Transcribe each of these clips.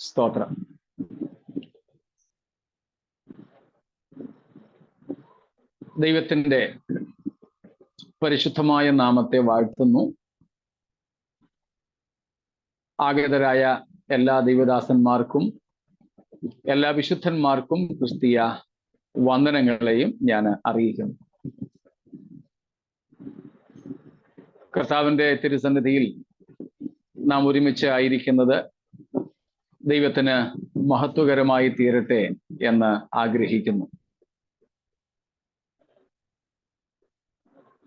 സ്തോത്രം. ദൈവത്തിൻ്റെ പരിശുദ്ധമായ നാമത്തെ വാഴ്ത്തുന്നു. ആഗതരായ എല്ലാ ദൈവദാസന്മാർക്കും എല്ലാ വിശുദ്ധന്മാർക്കും ക്രിസ്തീയ വന്ദനങ്ങളെയും ഞാൻ അറിയിക്കുന്നു. കർത്താവിൻ്റെ തിരുസന്നിധിയിൽ നാം ഒരുമിച്ച് ആയിരിക്കുന്നത് ദൈവത്തിന് മഹത്വകരമായി തീരട്ടെ എന്ന് ആഗ്രഹിക്കുന്നു.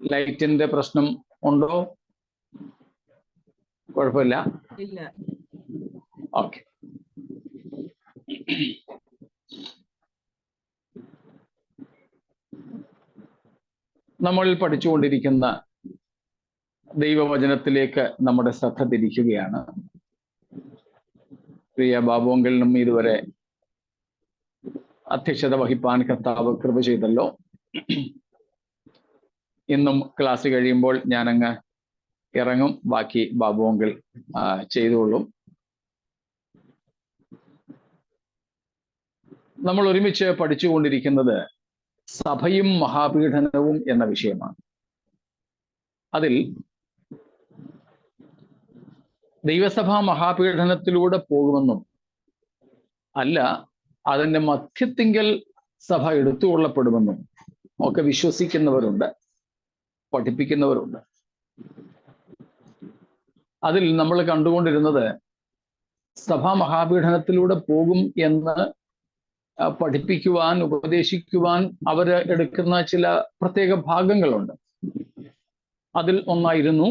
ലൈറ്റിന്റെ പ്രശ്നം ഉണ്ടോ? കുഴപ്പമില്ല. ഓക്കെ. നമ്മൾ പഠിച്ചുകൊണ്ടിരിക്കുന്ന ദൈവവചനത്തിലേക്ക് നമ്മുടെ ശ്രദ്ധ തിരിക്കുകയാണ്. പ്രിയ ബാബുവങ്കലിനും ഇതുവരെ അധ്യക്ഷത വഹിപ്പാൻ കർത്താവ് കൃപ ചെയ്തല്ലോ. ഇന്നും ക്ലാസ് കഴിയുമ്പോൾ ഞാനങ്ങ് ഇറങ്ങും, ബാക്കി ബാബുവങ്കൽ ചെയ്തോളും. നമ്മൾ ഒരുമിച്ച് പഠിച്ചുകൊണ്ടിരിക്കുന്നത് സഭയും മഹാപീഡനവും എന്ന വിഷയമാണ്. അതിൽ ദൈവസഭാ മഹാപീഡനത്തിലൂടെ പോകുമെന്നും അല്ല, അതിൻ്റെ മധ്യത്തിങ്കൽ സഭ എടുത്തുകൊള്ളപ്പെടുമെന്നും ഒക്കെ വിശ്വസിക്കുന്നവരുണ്ട്, പഠിപ്പിക്കുന്നവരുണ്ട്. അതിൽ നമ്മൾ കണ്ടുകൊണ്ടിരുന്നത് സഭാ മഹാപീഡനത്തിലൂടെ പോകും എന്ന് പഠിപ്പിക്കുവാൻ, ഉപദേശിക്കുവാൻ അവർ എടുക്കുന്ന ചില പ്രത്യേക ഭാഗങ്ങളുണ്ട്. അതിൽ ഒന്നായിരുന്നു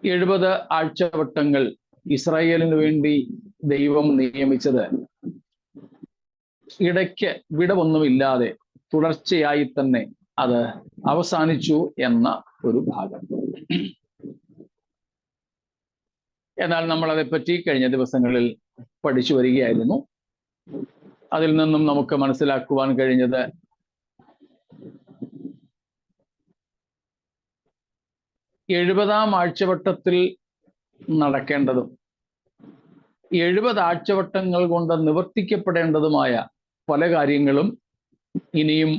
70 ആഴ്ചവട്ടങ്ങൾ ഇസ്രായേലിന് വേണ്ടി ദൈവം നിയമിച്ചത് ഇടയ്ക്ക് വിടവൊന്നുമില്ലാതെ തുടർച്ചയായി തന്നെ അത് അവസാനിച്ചു എന്ന ഒരു ഭാഗം. എന്നാൽ നമ്മൾ അതേപ്പറ്റി കഴിഞ്ഞ ദിവസങ്ങളിൽ പഠിച്ചു വരികയായിരുന്നു. അതിൽ നിന്നും നമുക്ക് മനസ്സിലാക്കുവാൻ കഴിഞ്ഞത് 70-ാം ആഴ്ചവട്ടത്തിൽ നടക്കേണ്ടതും 70 ആഴ്ചവട്ടങ്ങൾ കൊണ്ട് നിവർത്തിക്കപ്പെടേണ്ടതുമായ പല കാര്യങ്ങളും ഇനിയും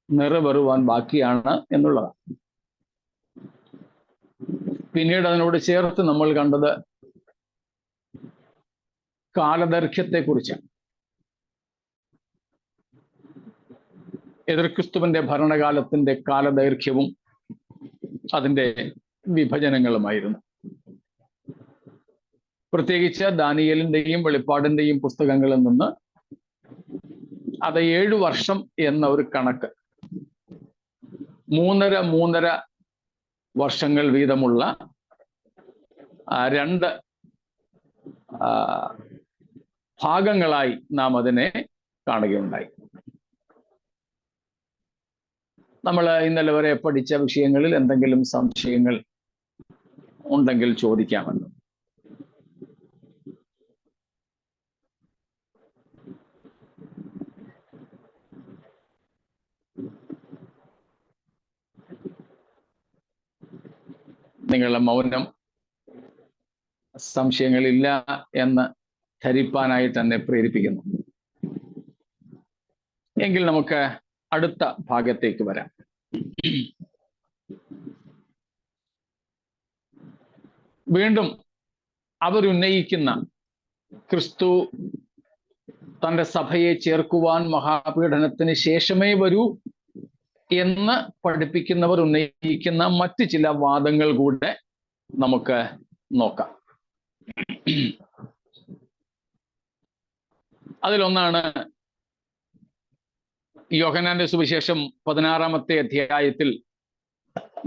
നിറവേറുവാൻ ബാക്കിയാണ് എന്നുള്ളതാണ്. പിന്നീട് അതിനോട് ചേർത്ത് നമ്മൾ കണ്ടത് കാലദൈർഘ്യത്തെക്കുറിച്ചാണ്. എതിർക്രിസ്തുവിന്റെ ഭരണകാലത്തിന്റെ കാലദൈർഘ്യവും അതിൻ്റെ വിഭജനങ്ങളുമായിരുന്നു. പ്രത്യേകിച്ച് ദാനിയേലിന്റെയും വെളിപ്പാടിന്റെയും പുസ്തകങ്ങളിൽ നിന്ന് അത് 7 വർഷം എന്ന ഒരു കണക്ക്, 3.5 വർഷങ്ങൾ വീതമുള്ള 2 ഭാഗങ്ങളായി നാം അതിനെ കാണുകയുണ്ടായി. നമ്മൾ ഇന്നലെ വരെ പഠിച്ച വിഷയങ്ങളിൽ എന്തെങ്കിലും സംശയങ്ങൾ ഉണ്ടെങ്കിൽ ചോദിക്കാമല്ലോ. നിങ്ങളുടെ മൗനം സംശയങ്ങളില്ല എന്ന് ധരിപ്പാനായി തന്നെ പ്രേരിപ്പിക്കുന്നു. എങ്കിൽ നമുക്ക് അടുത്ത ഭാഗത്തേക്ക് വരാം. വീണ്ടും അവരുന്നയിക്കുന്ന ക്രിസ്തു തൻ്റെ സഭയെ ചേർക്കുവാൻ മഹാപീഡനത്തിന് ശേഷമേ വരൂ എന്ന് പഠിപ്പിക്കുന്നവർ ഉന്നയിക്കുന്ന മറ്റ് ചില വാദങ്ങൾ കൂടെ നമുക്ക് നോക്കാം. അതിലൊന്നാണ് യോഹന്നാന്റെ സുവിശേഷം 16-ാമത്തെ അധ്യായത്തിൽ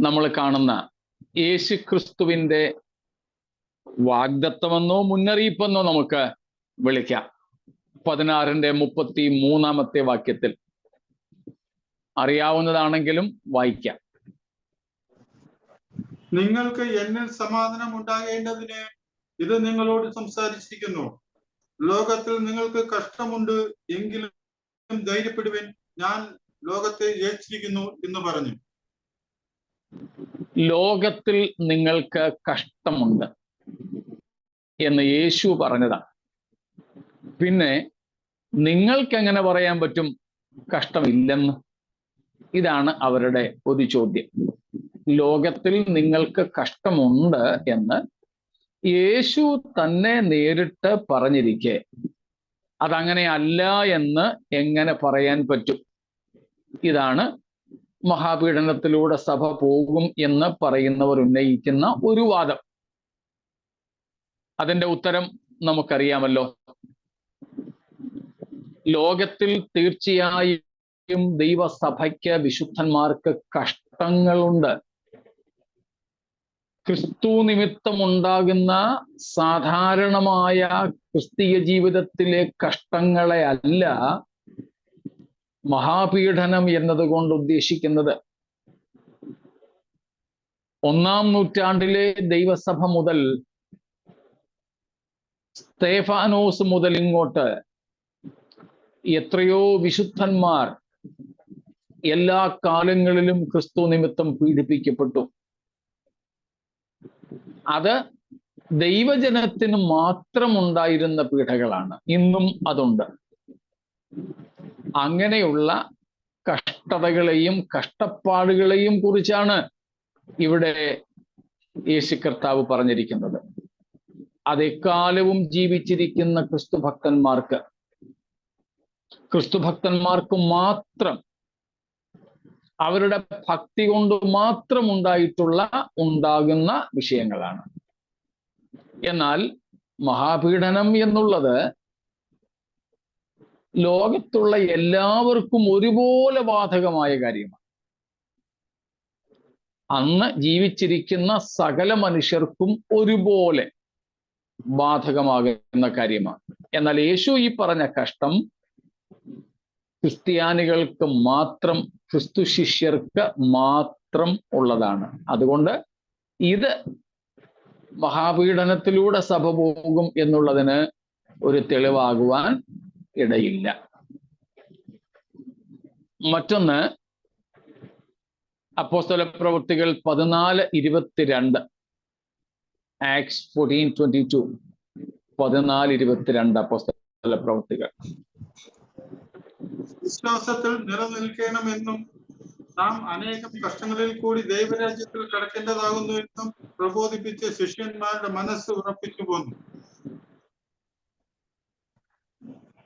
നമ്മൾ കാണുന്ന യേശു ക്രിസ്തുവിന്റെ വാഗ്ദത്തമെന്നോ മുന്നറിയിപ്പെന്നോ നമുക്ക് വിളിക്കാം. 16-ന്റെ 33-ാമത്തെ വാക്യത്തിൽ അറിയാവുന്നതാണെങ്കിലും വായിക്കാം. നിങ്ങൾക്ക് എന്നിൽ സമാധാനം ഉണ്ടാകേണ്ടതിന് ഇത് നിങ്ങളോട് സംസാരിച്ചിരിക്കുന്നു. ലോകത്തിൽ നിങ്ങൾക്ക് കഷ്ടമുണ്ട്, എങ്കിലും ധൈര്യപ്പെടുവിൻ, ഞാൻ ലോകത്തെ ജയിച്ചിരിക്കുന്നു എന്ന് പറഞ്ഞു. ലോകത്തിൽ നിങ്ങൾക്ക് കഷ്ടമുണ്ട്, എന്ന് യേശു പറഞ്ഞതാണ്. പിന്നെ നിങ്ങൾക്ക് എങ്ങനെ പറയാൻ പറ്റും കഷ്ടമില്ലെന്ന്? ഇതാണ് അവരുടെ ഒരു ചോദ്യം. ലോകത്തിൽ നിങ്ങൾക്ക് കഷ്ടമുണ്ട് എന്ന് യേശു തന്നെ നേരിട്ട് പറഞ്ഞിരിക്കെ അതങ്ങനെ അല്ല എന്ന് എങ്ങനെ പറയാൻ പറ്റും? ഇതാണ് മഹാപീഡനത്തിലൂടെ സഭ പോകും എന്ന് പറയുന്നവർ ഉന്നയിക്കുന്ന ഒരു വാദം. അതിന്റെ ഉത്തരം നമുക്കറിയാമല്ലോ. ലോകത്തിൽ തീർച്ചയായും ദൈവസഭയ്ക്ക്, വിശുദ്ധന്മാർക്ക് കഷ്ടങ്ങളുണ്ട്. ക്രിസ്തു നിമിത്തമുണ്ടാകുന്ന സാധാരണമായ ക്രിസ്തീയ ജീവിതത്തിലെ കഷ്ടങ്ങളെ അല്ല മഹാപീഡനം എന്നതുകൊണ്ട് ഉദ്ദേശിക്കുന്നത്. 1-ാം നൂറ്റാണ്ടിലെ ദൈവസഭ മുതൽ സ്തേഫാനോസ് മുതൽ ഇങ്ങോട്ട് എത്രയോ വിശുദ്ധന്മാർ എല്ലാ കാലങ്ങളിലും ക്രിസ്തു നിമിത്തം പീഡിപ്പിക്കപ്പെട്ടു. അത് ദൈവജനത്തിന് മാത്രം ഉണ്ടായിരുന്ന പീഡകളാണ്. ഇന്നും അതുണ്ട്. അങ്ങനെയുള്ള കഷ്ടതകളെയും കഷ്ടപ്പാടുകളെയും കുറിച്ചാണ് ഇവിടെ യേശു കർത്താവ് പറഞ്ഞിരിക്കുന്നത്. അതെക്കാലവും ജീവിച്ചിരിക്കുന്ന ക്രിസ്തുഭക്തന്മാർക്ക് മാത്രം, അവരുടെ ഭക്തി കൊണ്ട് മാത്രം ഉണ്ടാകുന്ന വിഷയങ്ങളാണ്. എന്നാൽ മഹാപീഡനം എന്നുള്ളത് ലോകത്തുള്ള എല്ലാവർക്കും ഒരുപോലെ ബാധകമായ കാര്യമാണ്. അന്ന് ജീവിച്ചിരിക്കുന്ന സകല മനുഷ്യർക്കും ഒരുപോലെ ബാധകമാകുന്ന കാര്യമാണ്. എന്നാൽ യേശു ഈ പറഞ്ഞ കഷ്ടം ക്രിസ്ത്യാനികൾക്ക് മാത്രം, ക്രിസ്തു ശിഷ്യർക്ക് മാത്രം ഉള്ളതാണ്. അതുകൊണ്ട് ഇത് മഹാപീഡനത്തിലൂടെ സഭ പോകും എന്നുള്ളതിന് ഒരു തെളിവാകുവാൻ ഇടയില്ല. മറ്റൊന്ന്, അപ്പോസ്തല പ്രവൃത്തികൾ 14:22, ആക്ട്സ് 14:22, 14:22 അപ്പോസ്തല പ്രവൃത്തികൾ. വിശ്വാസത്തിൽ നിലനിൽക്കണമെന്നും നാം അനേകം കഷ്ടങ്ങളിൽ കൂടി ദൈവരാജ്യത്തിൽ കടക്കേണ്ടതാകുന്നു എന്നും പ്രബോധിപ്പിച്ച് ശിഷ്യന്മാരുടെ മനസ്സ് ഉറപ്പിച്ചു പോന്നു.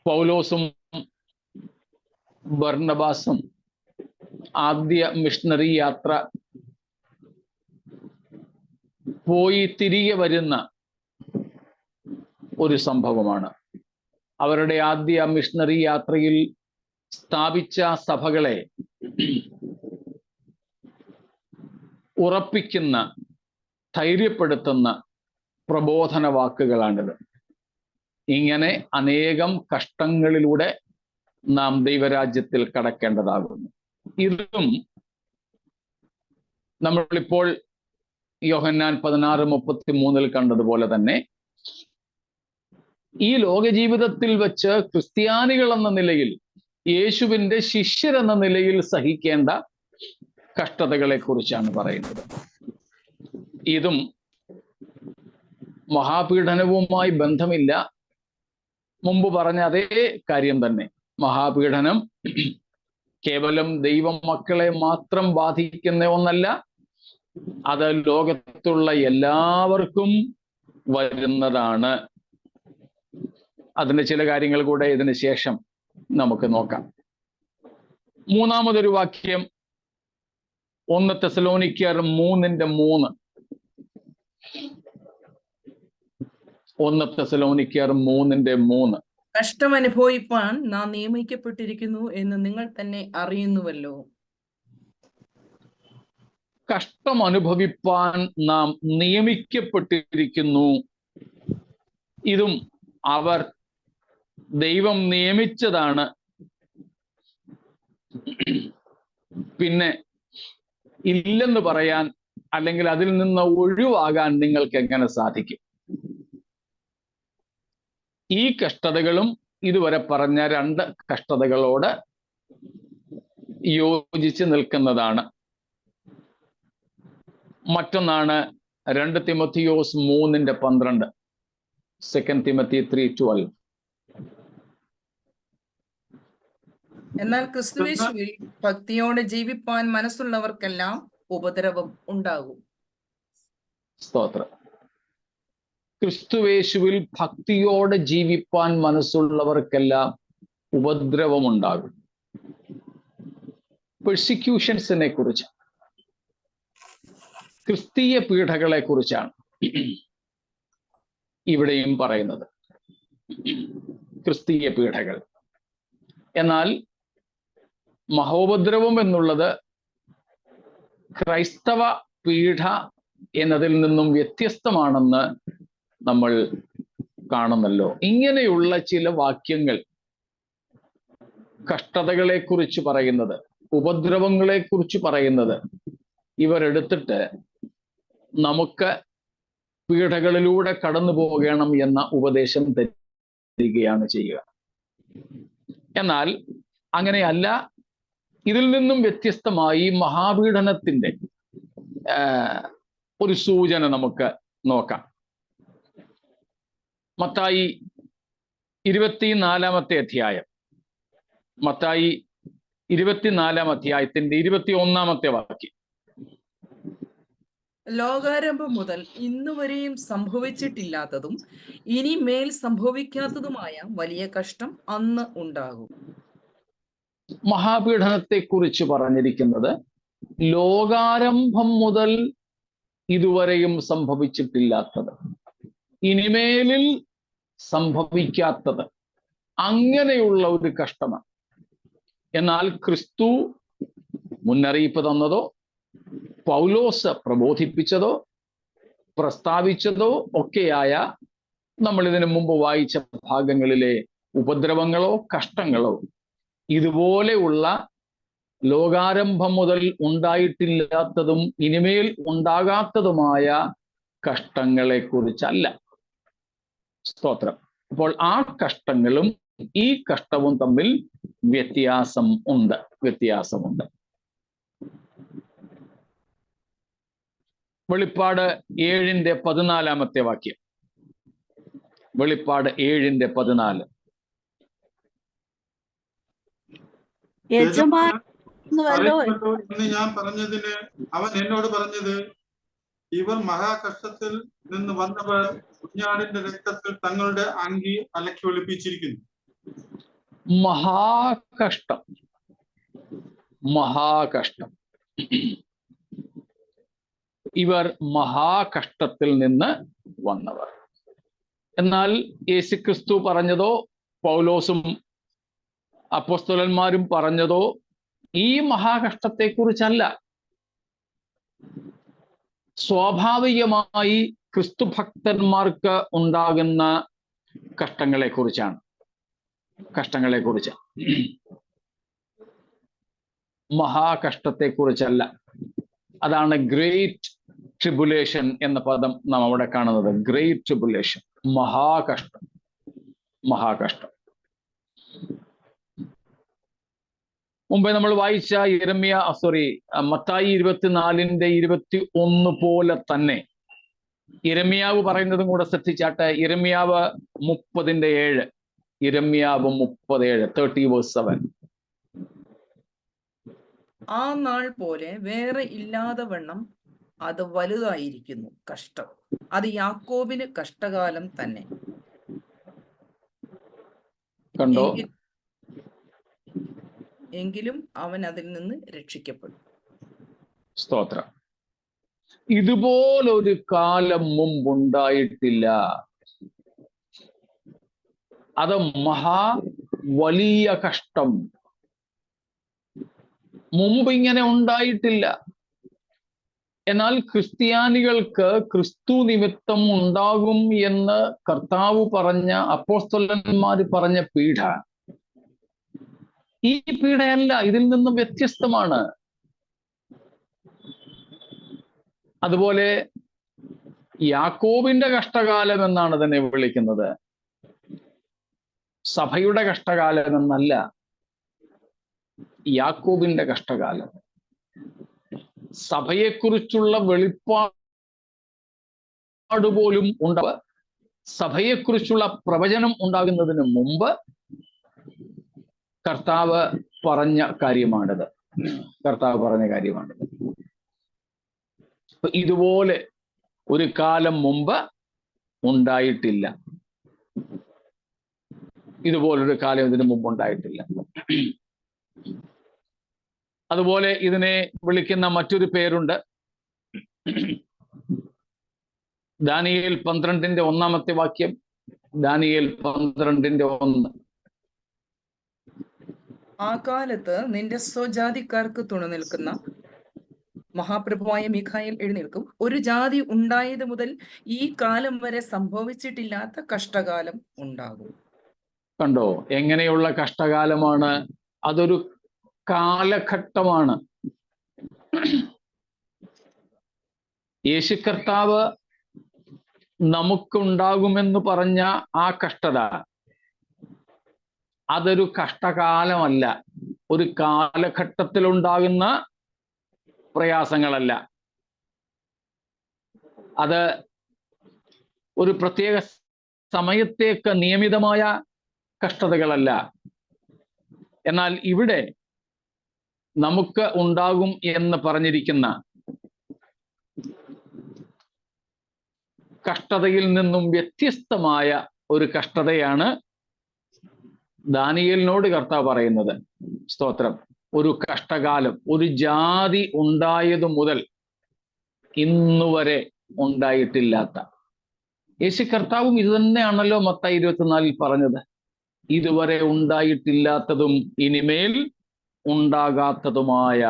പൗലോസും ബർന്നബാസും ആദ്യ മിഷണറി യാത്ര പോയി തിരികെ വരുന്ന ഒരു സംഭവമാണ്. അവരുടെ ആദ്യ മിഷണറി യാത്രയിൽ സ്ഥാപിച്ച സഭകളെ ഉറപ്പിക്കുന്ന, ധൈര്യപ്പെടുത്തുന്ന പ്രബോധന വാക്കുകളാണിത്. ഇങ്ങനെ അനേകം കഷ്ടങ്ങളിലൂടെ നാം ദൈവരാജ്യത്തിൽ കടക്കേണ്ടതാകുന്നു. ഇതും നമ്മളിപ്പോൾ യോഹന്നാൻ 16:33 കണ്ടതുപോലെ തന്നെ ഈ ലോക ജീവിതത്തിൽ വെച്ച് ക്രിസ്ത്യാനികൾ എന്ന നിലയിൽ, യേശുവിൻ്റെ ശിഷ്യരെന്ന നിലയിൽ സഹിക്കേണ്ട കഷ്ടതകളെ കുറിച്ചാണ് പറയുന്നത്. ഇതും മഹാപീഡനവുമായി ബന്ധമില്ല. മുമ്പ് പറഞ്ഞ അതേ കാര്യം തന്നെ. മഹാപീഡനം കേവലം ദൈവമക്കളെ മാത്രം ബാധിക്കുന്ന ഒന്നല്ല, അത് ലോകത്തുള്ള എല്ലാവർക്കും വരുന്നതാണ്. അതിന്റെ ചില കാര്യങ്ങൾ കൂടെ ഇതിന് ശേഷം നമുക്ക് നോക്കാം. മൂന്നാമതൊരു വാക്യം 1 തെസ്സലോനിക്കർ 3:3. 1 തെസ്സലോനിക്കർ 3:3. കഷ്ടം അനുഭവിപ്പാൻ നാം നിയമിക്കപ്പെട്ടിരിക്കുന്നു എന്ന് നിങ്ങൾ തന്നെ അറിയുന്നുവല്ലോ. കഷ്ടം അനുഭവിപ്പാൻ നാം നിയമിക്കപ്പെട്ടിരിക്കുന്നു. ഇതും അവർ ദൈവം നിയമിച്ചതാണ്. പിന്നെ ഇല്ലെന്ന് പറയാൻ, അല്ലെങ്കിൽ അതിൽ നിന്ന് ഒഴിവാകാൻ നിങ്ങൾക്ക് എങ്ങനെ സാധിക്കും? ഈ കഷ്ടതകളും ഇതുവരെ പറഞ്ഞ 2 കഷ്ടതകളോട് യോജിച്ച് നിൽക്കുന്നതാണ്. മറ്റൊന്നാണ് 2 തിമോത്തിയോസ് 3:12. 2 Timothy 3:12. എന്നാൽ ക്രിസ്തുവേശുവിൽ ഭക്തിയോടെ ജീവിപ്പാൻ മനസ്സുള്ളവർക്കെല്ലാം ഉപദ്രവം ഉണ്ടാകും. സ്തോത്രം. ക്രിസ്തുവേശുവിൽ ഭക്തിയോടെ ജീവിപ്പാൻ മനസ്സുള്ളവർക്കെല്ലാം ഉപദ്രവമുണ്ടാകും. പെർസിക്യൂഷൻസിനെ കുറിച്ച്, ക്രിസ്തീയ പീഡകളെ കുറിച്ചാണ് ഇവിടെയും പറയുന്നത്. ക്രിസ്തീയ പീഡകൾ. എന്നാൽ മഹോപദ്രവം എന്നുള്ളത് ക്രൈസ്തവ പീഡ എന്നതിൽ നിന്നും വ്യത്യസ്തമാണെന്ന് നമ്മൾ കാണുന്നല്ലോ. ഇങ്ങനെയുള്ള ചില വാക്യങ്ങൾ കഷ്ടതകളെ കുറിച്ച് പറയുന്നത്, ഉപദ്രവങ്ങളെ കുറിച്ച് പറയുന്നത് ഇവരെടുത്തിട്ട് നമുക്ക് പീഡകളിലൂടെ കടന്നു പോകണം എന്ന ഉപദേശം തരികയാണ് ചെയ്യുക. എന്നാൽ അങ്ങനെയല്ല. ഇതിൽ നിന്നും വ്യത്യസ്തമായി മഹാപീഡനത്തിന്റെ ഒരു സൂചന നമുക്ക് നോക്കാം. മത്തായി 24-ാമത്തെ അധ്യായം, മത്തായി 24-ാം അധ്യായത്തിന്റെ 21-ാമത്തെ വാക്യം. ലോകാരംഭം മുതൽ ഇന്നുവരെയും സംഭവിച്ചിട്ടില്ലാത്തതും ഇനി മേൽ സംഭവിക്കാത്തതുമായ വലിയ കഷ്ടം അന്ന് ഉണ്ടാകും. മഹാപീഡനത്തെ കുറിച്ച് പറഞ്ഞിരിക്കുന്നത് ലോകാരംഭം മുതൽ ഇതുവരെയും സംഭവിച്ചിട്ടില്ലാത്തത്, ഇനിമേലിൽ സംഭവിക്കാത്തത്, അങ്ങനെയുള്ള ഒരു കഷ്ടമാണ്. എന്നാൽ ക്രിസ്തു മുന്നറിയിപ്പ് തന്നതോ പൗലോസ് പ്രബോധിപ്പിച്ചതോ പ്രസ്താവിച്ചതോ ഒക്കെയായ നമ്മൾ ഇതിനു മുമ്പ് വായിച്ച ഭാഗങ്ങളിലെ ഉപദ്രവങ്ങളോ കഷ്ടങ്ങളോ ഇതുപോലെയുള്ള ലോകാരംഭം മുതൽ ഉണ്ടായിട്ടില്ലാത്തതും ഇനിമേൽ ഉണ്ടാകാത്തതുമായ കഷ്ടങ്ങളെ കുറിച്ചല്ല. സ്തോത്രം. അപ്പോൾ ആ കഷ്ടങ്ങളും ഈ കഷ്ടവും തമ്മിൽ വ്യത്യാസമുണ്ട്. വെളിപ്പാട് 7:14 വാക്യം. വെളിപ്പാട് 7:14. എന്ന് ഞാൻ പറഞ്ഞതിന് അവൻ എന്നോട് പറഞ്ഞത്, ഇവർ മഹാകഷ്ടത്തിൽ നിന്ന് വന്നവർ കുഞ്ഞാടിന്റെ രക്തത്തിൽ തങ്ങളുടെ അങ്കി അലക്കി ഒളിപ്പിച്ചിരിക്കുന്നു. മഹാകഷ്ടം. ഇവർ മഹാകഷ്ടത്തിൽ നിന്ന് വന്നവർ. എന്നാൽ യേശുക്രിസ്തു പറഞ്ഞതോ പൗലോസും അപ്പോസ്തലന്മാരും പറഞ്ഞതോ ഈ മഹാകഷ്ടത്തെ കുറിച്ചല്ല. സ്വാഭാവികമായി ക്രിസ്തുഭക്തന്മാർക്ക് ഉണ്ടാകുന്ന കഷ്ടങ്ങളെ കുറിച്ചാണ്. മഹാകഷ്ടത്തെ കുറിച്ചല്ല. അതാണ് ഗ്രേറ്റ് ട്രിബുലേഷൻ എന്ന പദം നാം അവിടെ കാണുന്നത്. ഗ്രേറ്റ് ട്രിബുലേഷൻ, മഹാകഷ്ടം. മുമ്പേ നമ്മൾ വായിച്ച മത്തായി 24:21 പോലെ തന്നെ യിരെമ്യാവ് പറയുന്നതും കൂടെ ശ്രദ്ധിച്ചാട്ടെ. യിരെമ്യാവ് 30:7. യിരെമ്യാവ് 30:7. ആ നാൾ പോലെ വേറെ ഇല്ലാതെ വണ്ണം അത് വലുതായിരിക്കുന്നു കഷ്ടം. അത് യാക്കോബിന് കഷ്ടകാലം തന്നെ. കണ്ടോ? എങ്കിലും അവൻ അതിൽ നിന്ന് രക്ഷിക്കപ്പെടും. സ്തോത്രം. ഇതുപോലൊരു കാലം മുമ്പുണ്ടായിട്ടില്ല. അത് വലിയ കഷ്ടം. മുമ്പ് ഇങ്ങനെ ഉണ്ടായിട്ടില്ല. എന്നാൽ ക്രിസ്ത്യാനികൾക്ക് ക്രിസ്തു നിമിത്തം ഉണ്ടാകും എന്ന് കർത്താവ് പറഞ്ഞ, അപ്പോസ്തലന്മാർ പറഞ്ഞ പീഡ ഈ പീഡയല്ല, ഇതിൽ നിന്നും വ്യത്യസ്തമാണ്. അതുപോലെ യാക്കോബിന്റെ കഷ്ടകാലം എന്നാണ് തന്നെ വിളിക്കുന്നത്, സഭയുടെ കഷ്ടകാലം എന്നല്ല. യാക്കോബിന്റെ കഷ്ടകാലം, സഭയെക്കുറിച്ചുള്ള വെളിപ്പാട് പോലും ഉണ്ടാവുക സഭയെക്കുറിച്ചുള്ള പ്രവചനം ഉണ്ടാകുന്നതിന് മുമ്പ് കർത്താവ് പറഞ്ഞ കാര്യമാണിത്. ഇതുപോലെ ഒരു കാലം മുമ്പ് ഉണ്ടായിട്ടില്ല. ഇതുപോലൊരു കാലം ഇതിനു മുമ്പ് ഉണ്ടായിട്ടില്ല. അതുപോലെ ഇതിനെ വിളിക്കുന്ന മറ്റൊരു പേരുണ്ട്. ദാനിയേൽ 12-ന്റെ 1-ാമത്തെ വാക്യം. ദാനിയേൽ 12-ന്റെ 1. ആ കാലത്ത് നിന്റെ സ്വജാതിക്കാർക്ക് തുണ നിൽക്കുന്ന മഹാപ്രഭുവായ മീഖായേൽ എഴുന്നേൽക്കും. ഒരു ജാതി ഉണ്ടായത് മുതൽ ഈ കാലം വരെ സംഭവിച്ചിട്ടില്ലാത്ത കഷ്ടകാലം ഉണ്ടാകും. കണ്ടോ എങ്ങനെയുള്ള കഷ്ടകാലമാണ്? അതൊരു കാലഘട്ടമാണ്. യേശു കർത്താവ് നമുക്കുണ്ടാകുമെന്ന് പറഞ്ഞ ആ കഷ്ടത അതൊരു കഷ്ടകാലമല്ല, ഒരു കാലഘട്ടത്തിലുണ്ടാകുന്ന പ്രയാസങ്ങളല്ല. അത് ഒരു പ്രത്യേക സമയത്തേക്ക് നിയമിതമായ കഷ്ടതകളല്ല. എന്നാൽ ഇവിടെ നമുക്ക് ഉണ്ടാകും എന്ന് പറഞ്ഞിരിക്കുന്ന കഷ്ടതയിൽ നിന്നും വ്യത്യസ്തമായ ഒരു കഷ്ടതയാണ് ദാനിയേലിനോട് കർത്താവ് പറയുന്നത്. സ്തോത്രം. ഒരു കഷ്ടകാലം, ഒരു ജാതി ഉണ്ടായതു മുതൽ ഇന്നുവരെ ഉണ്ടായിട്ടില്ലാത്ത. യേശു കർത്താവും ഇത് തന്നെയാണല്ലോ മത്തായി 24-ൽ പറഞ്ഞത്. ഇതുവരെ ഉണ്ടായിട്ടില്ലാത്തതും ഇനിമേൽ ഉണ്ടാകാത്തതുമായ.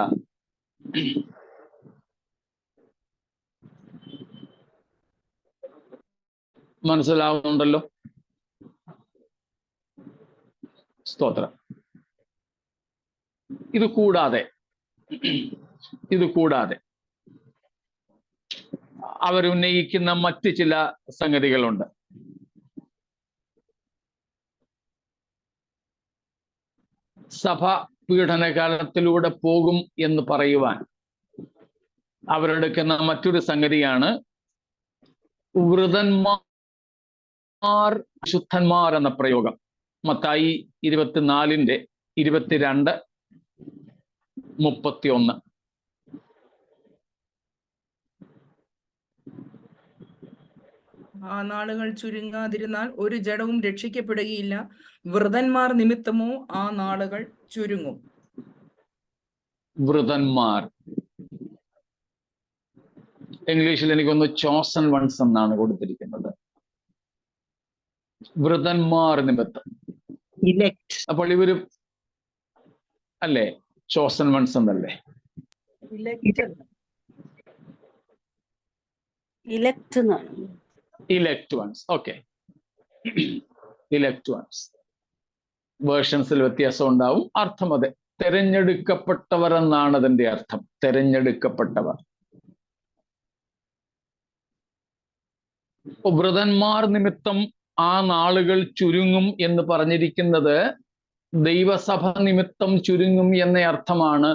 മനസ്സിലാവുന്നുണ്ടല്ലോ? സ്തോത്രം. ഇത് കൂടാതെ അവരുന്നയിക്കുന്ന മറ്റ് ചില സംഗതികളുണ്ട്. സഭ പീഡനകാലത്തിലൂടെ പോകും എന്ന് പറയുവാൻ അവരെടുക്കുന്ന മറ്റൊരു സംഗതിയാണ് വൃതന്മാർ, ശുദ്ധന്മാർ എന്ന പ്രയോഗം. മത്തായി 24-ന്റെ 22, 31. ആ നാളുകൾ ചുരുങ്ങാതിരുന്നാൽ ഒരു ജഡവും രക്ഷിക്കപ്പെടുകയില്ല. വൃതന്മാർ നിമിത്തമോ ആ നാളുകൾ ചുരുങ്ങും. വൃതന്മാർ, ഇംഗ്ലീഷിൽ എനിക്കൊന്ന് ചോസൺ വൺസ് എന്നാണ് കൊടുത്തിരിക്കുന്നത്. വൃതന്മാർ നിമിത്തം. അപ്പോൾ ഇവര് അല്ലേ ചോസൺ വൺസ് എന്നല്ലേ? Elect ones. Okay, elect ones. വേർഷൻസിൽ വ്യത്യാസം ഉണ്ടാവും. അർത്ഥം അതെ, തെരഞ്ഞെടുക്കപ്പെട്ടവർ എന്നാണ് അതിന്റെ അർത്ഥം. തെരഞ്ഞെടുക്കപ്പെട്ടവർ. വൃതന്മാർ നിമിത്തം ആ നാളുകൾ ചുരുങ്ങും എന്ന് പറഞ്ഞിരിക്കുന്നത് ദൈവസഭ നിമിത്തം ചുരുങ്ങും എന്ന അർത്ഥമാണ്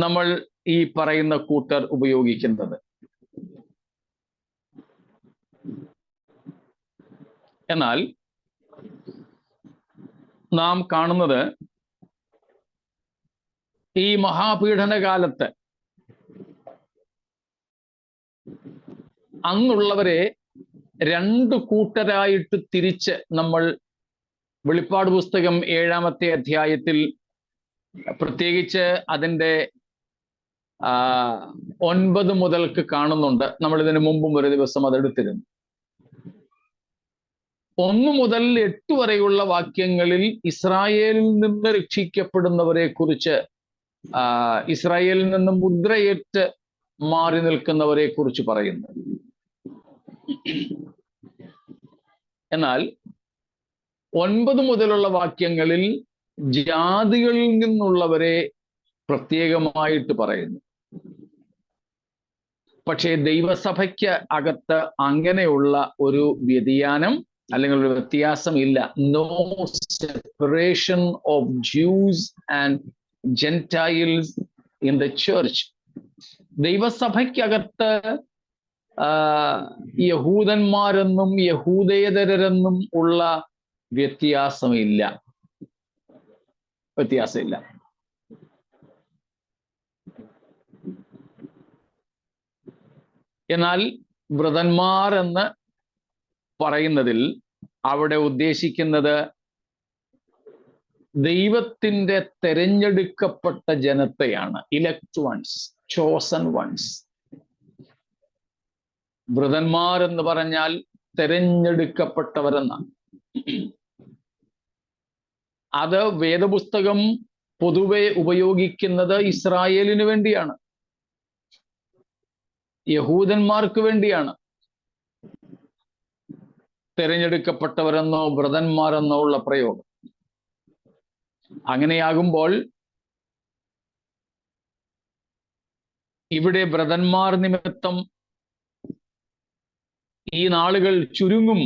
നമ്മൾ ഈ പറയുന്ന കൂട്ടർ ഉപയോഗിക്കുന്നത്. എന്നാൽ നാം കാണുന്നത് ഈ മഹാപീഡന കാലത്ത് അന്നുള്ളവരെ രണ്ട് കൂട്ടരായിട്ട് തിരിച്ച് നമ്മൾ വെളിപ്പാട് പുസ്തകം 7-ാമത്തെ അധ്യായത്തിൽ പ്രത്യേകിച്ച് അതിൻ്റെ 9 മുതൽക്ക് കാണുന്നുണ്ട്. നമ്മൾ ഇതിനു മുമ്പും ഒരു ദിവസം അതെടുത്തിരുന്നു. 1 മുതൽ 8 വരെയുള്ള വാക്യങ്ങളിൽ ഇസ്രായേലിൽ നിന്ന് രക്ഷിക്കപ്പെടുന്നവരെ കുറിച്ച്, ഇസ്രായേലിൽ നിന്ന് മുദ്രയേറ്റ് മാറി നിൽക്കുന്നവരെ കുറിച്ച് പറയുന്നു. എന്നാൽ 9 മുതലുള്ള വാക്യങ്ങളിൽ ജാതികളിൽ നിന്നുള്ളവരെ പ്രത്യേകമായിട്ട് പറയുന്നു. പക്ഷേ ദൈവസഭയ്ക്ക് അകത്ത് അങ്ങനെയുള്ള ഒരു വ്യതിയാനം അല്ലെങ്കിൽ ഒരു വ്യത്യാസം ഇല്ല. No separation of Jews and Gentiles in the church. ദൈവസഭയ്ക്കകത്ത് യഹൂദന്മാരെന്നും യഹൂദേതരരെന്നും ഉള്ള വ്യത്യാസമില്ല. എന്നാൽ വൃതന്മാർ എന്ന് പറയുന്നതിൽ അവിടെ ഉദ്ദേശിക്കുന്നത് ദൈവത്തിന്റെ തെരഞ്ഞെടുക്കപ്പെട്ട ജനത്തെയാണ്. Elect ones, chosen ones. വൃതന്മാർ എന്ന് പറഞ്ഞാൽ തെരഞ്ഞെടുക്കപ്പെട്ടവരെന്നാണ്. അത് വേദപുസ്തകം പൊതുവെ ഉപയോഗിക്കുന്നത് ഇസ്രായേലിന് വേണ്ടിയാണ്, യഹൂദന്മാർക്ക് വേണ്ടിയാണ്. തെരഞ്ഞെടുക്കപ്പെട്ടവരെന്നോ വൃതന്മാരെന്നോ ഉള്ള പ്രയോഗം. അങ്ങനെയാകുമ്പോൾ ഇവിടെ വൃതന്മാർ നിമിത്തം ഈ നാളുകൾ ചുരുങ്ങും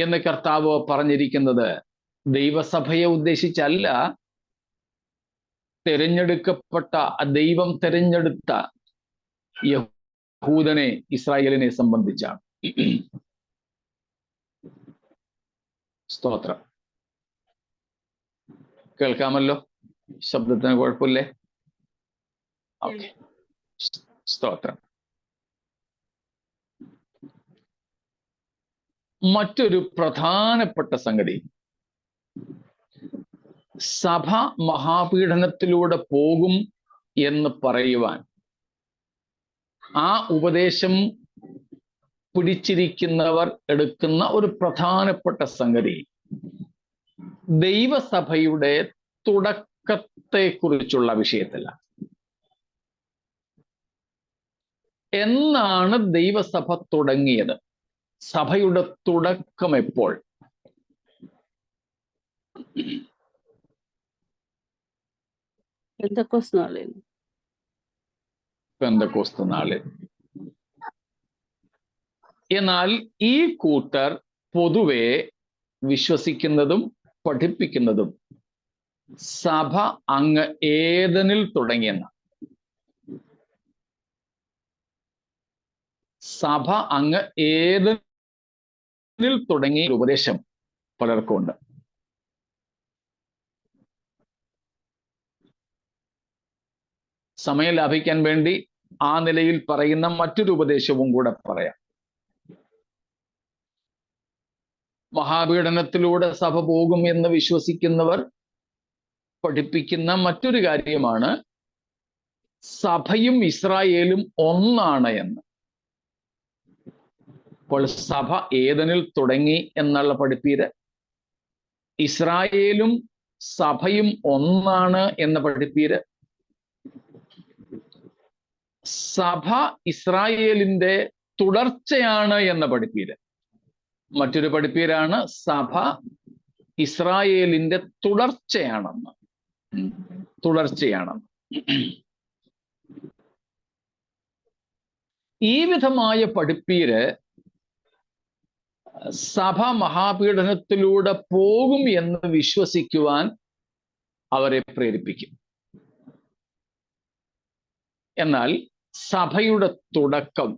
എന്ന് കർത്താവ് പറഞ്ഞിരിക്കുന്നത് ദൈവസഭയെ ഉദ്ദേശിച്ചല്ല, തെരഞ്ഞെടുക്കപ്പെട്ട, ദൈവം തെരഞ്ഞെടുത്ത യഹൂദനെ, ഇസ്രായേലിനെ സംബന്ധിച്ചാണ്. സ്തോത്രം. കേൾക്കാമല്ലോ? ശബ്ദത്തിന് കുഴപ്പമില്ലേ? ഓക്കെ, സ്തോത്രം. മറ്റൊരു പ്രധാനപ്പെട്ട സംഗതി, സഭ മഹാപീഡനത്തിലൂടെ പോകും എന്ന് പറയുവാൻ ആ ഉപദേശം പിടിച്ചിരിക്കുന്നവർ എടുക്കുന്ന ഒരു പ്രധാനപ്പെട്ട സംഗതി ദൈവസഭയുടെ തുടക്കത്തെക്കുറിച്ചുള്ള വിഷയത്തിലാണ്. എന്നാണ് ദൈവസഭ തുടങ്ങിയത്? സഭയുടെ തുടക്കം എപ്പോൾ? പെന്തക്കോസ്ത് നാളിൽ. എന്നാൽ ഈ കൂട്ടർ പൊതുവെ വിശ്വസിക്കുന്നതും പഠിപ്പിക്കുന്നതും സഭ അങ്ങ് ഏദനിൽ തുടങ്ങിയെന്ന. സഭ അങ്ങ് ഏദനിൽ തുടങ്ങിയ ഉപദേശം പലർക്കുമുണ്ട്. സമയം ലാഭിക്കാൻ വേണ്ടി ആ നിലയിൽ പറയുന്ന മറ്റൊരു ഉപദേശവും കൂടെ പറയാം. മഹാപീഡനത്തിലൂടെ സഭ പോകും എന്ന് വിശ്വസിക്കുന്നവർ പഠിപ്പിക്കുന്ന മറ്റൊരു കാര്യമാണ് സഭയും ഇസ്രായേലും ഒന്നാണ് എന്ന്. അപ്പോൾ സഭ ഏദനിൽ തുടങ്ങി എന്നുള്ള പഠിപ്പീര്, ഇസ്രായേലും സഭയും ഒന്നാണ് എന്ന പഠിപ്പീര്, സഭ ഇസ്രായേലിന്റെ തുടർച്ചയാണ് എന്ന പഠിപ്പീര്. മറ്റൊരു പഠിപ്പീരാണ് സഭ ഇസ്രായേലിന്റെ തുടർച്ചയാണെന്ന്. ഈ വിധമായ പഠിപ്പീര് സഭ മഹാപീഡനത്തിലൂടെ പോകും എന്ന് വിശ്വസിക്കുവാൻ അവരെ പ്രേരിപ്പിക്കും. എന്നാൽ സഭയുടെ തുടക്കം,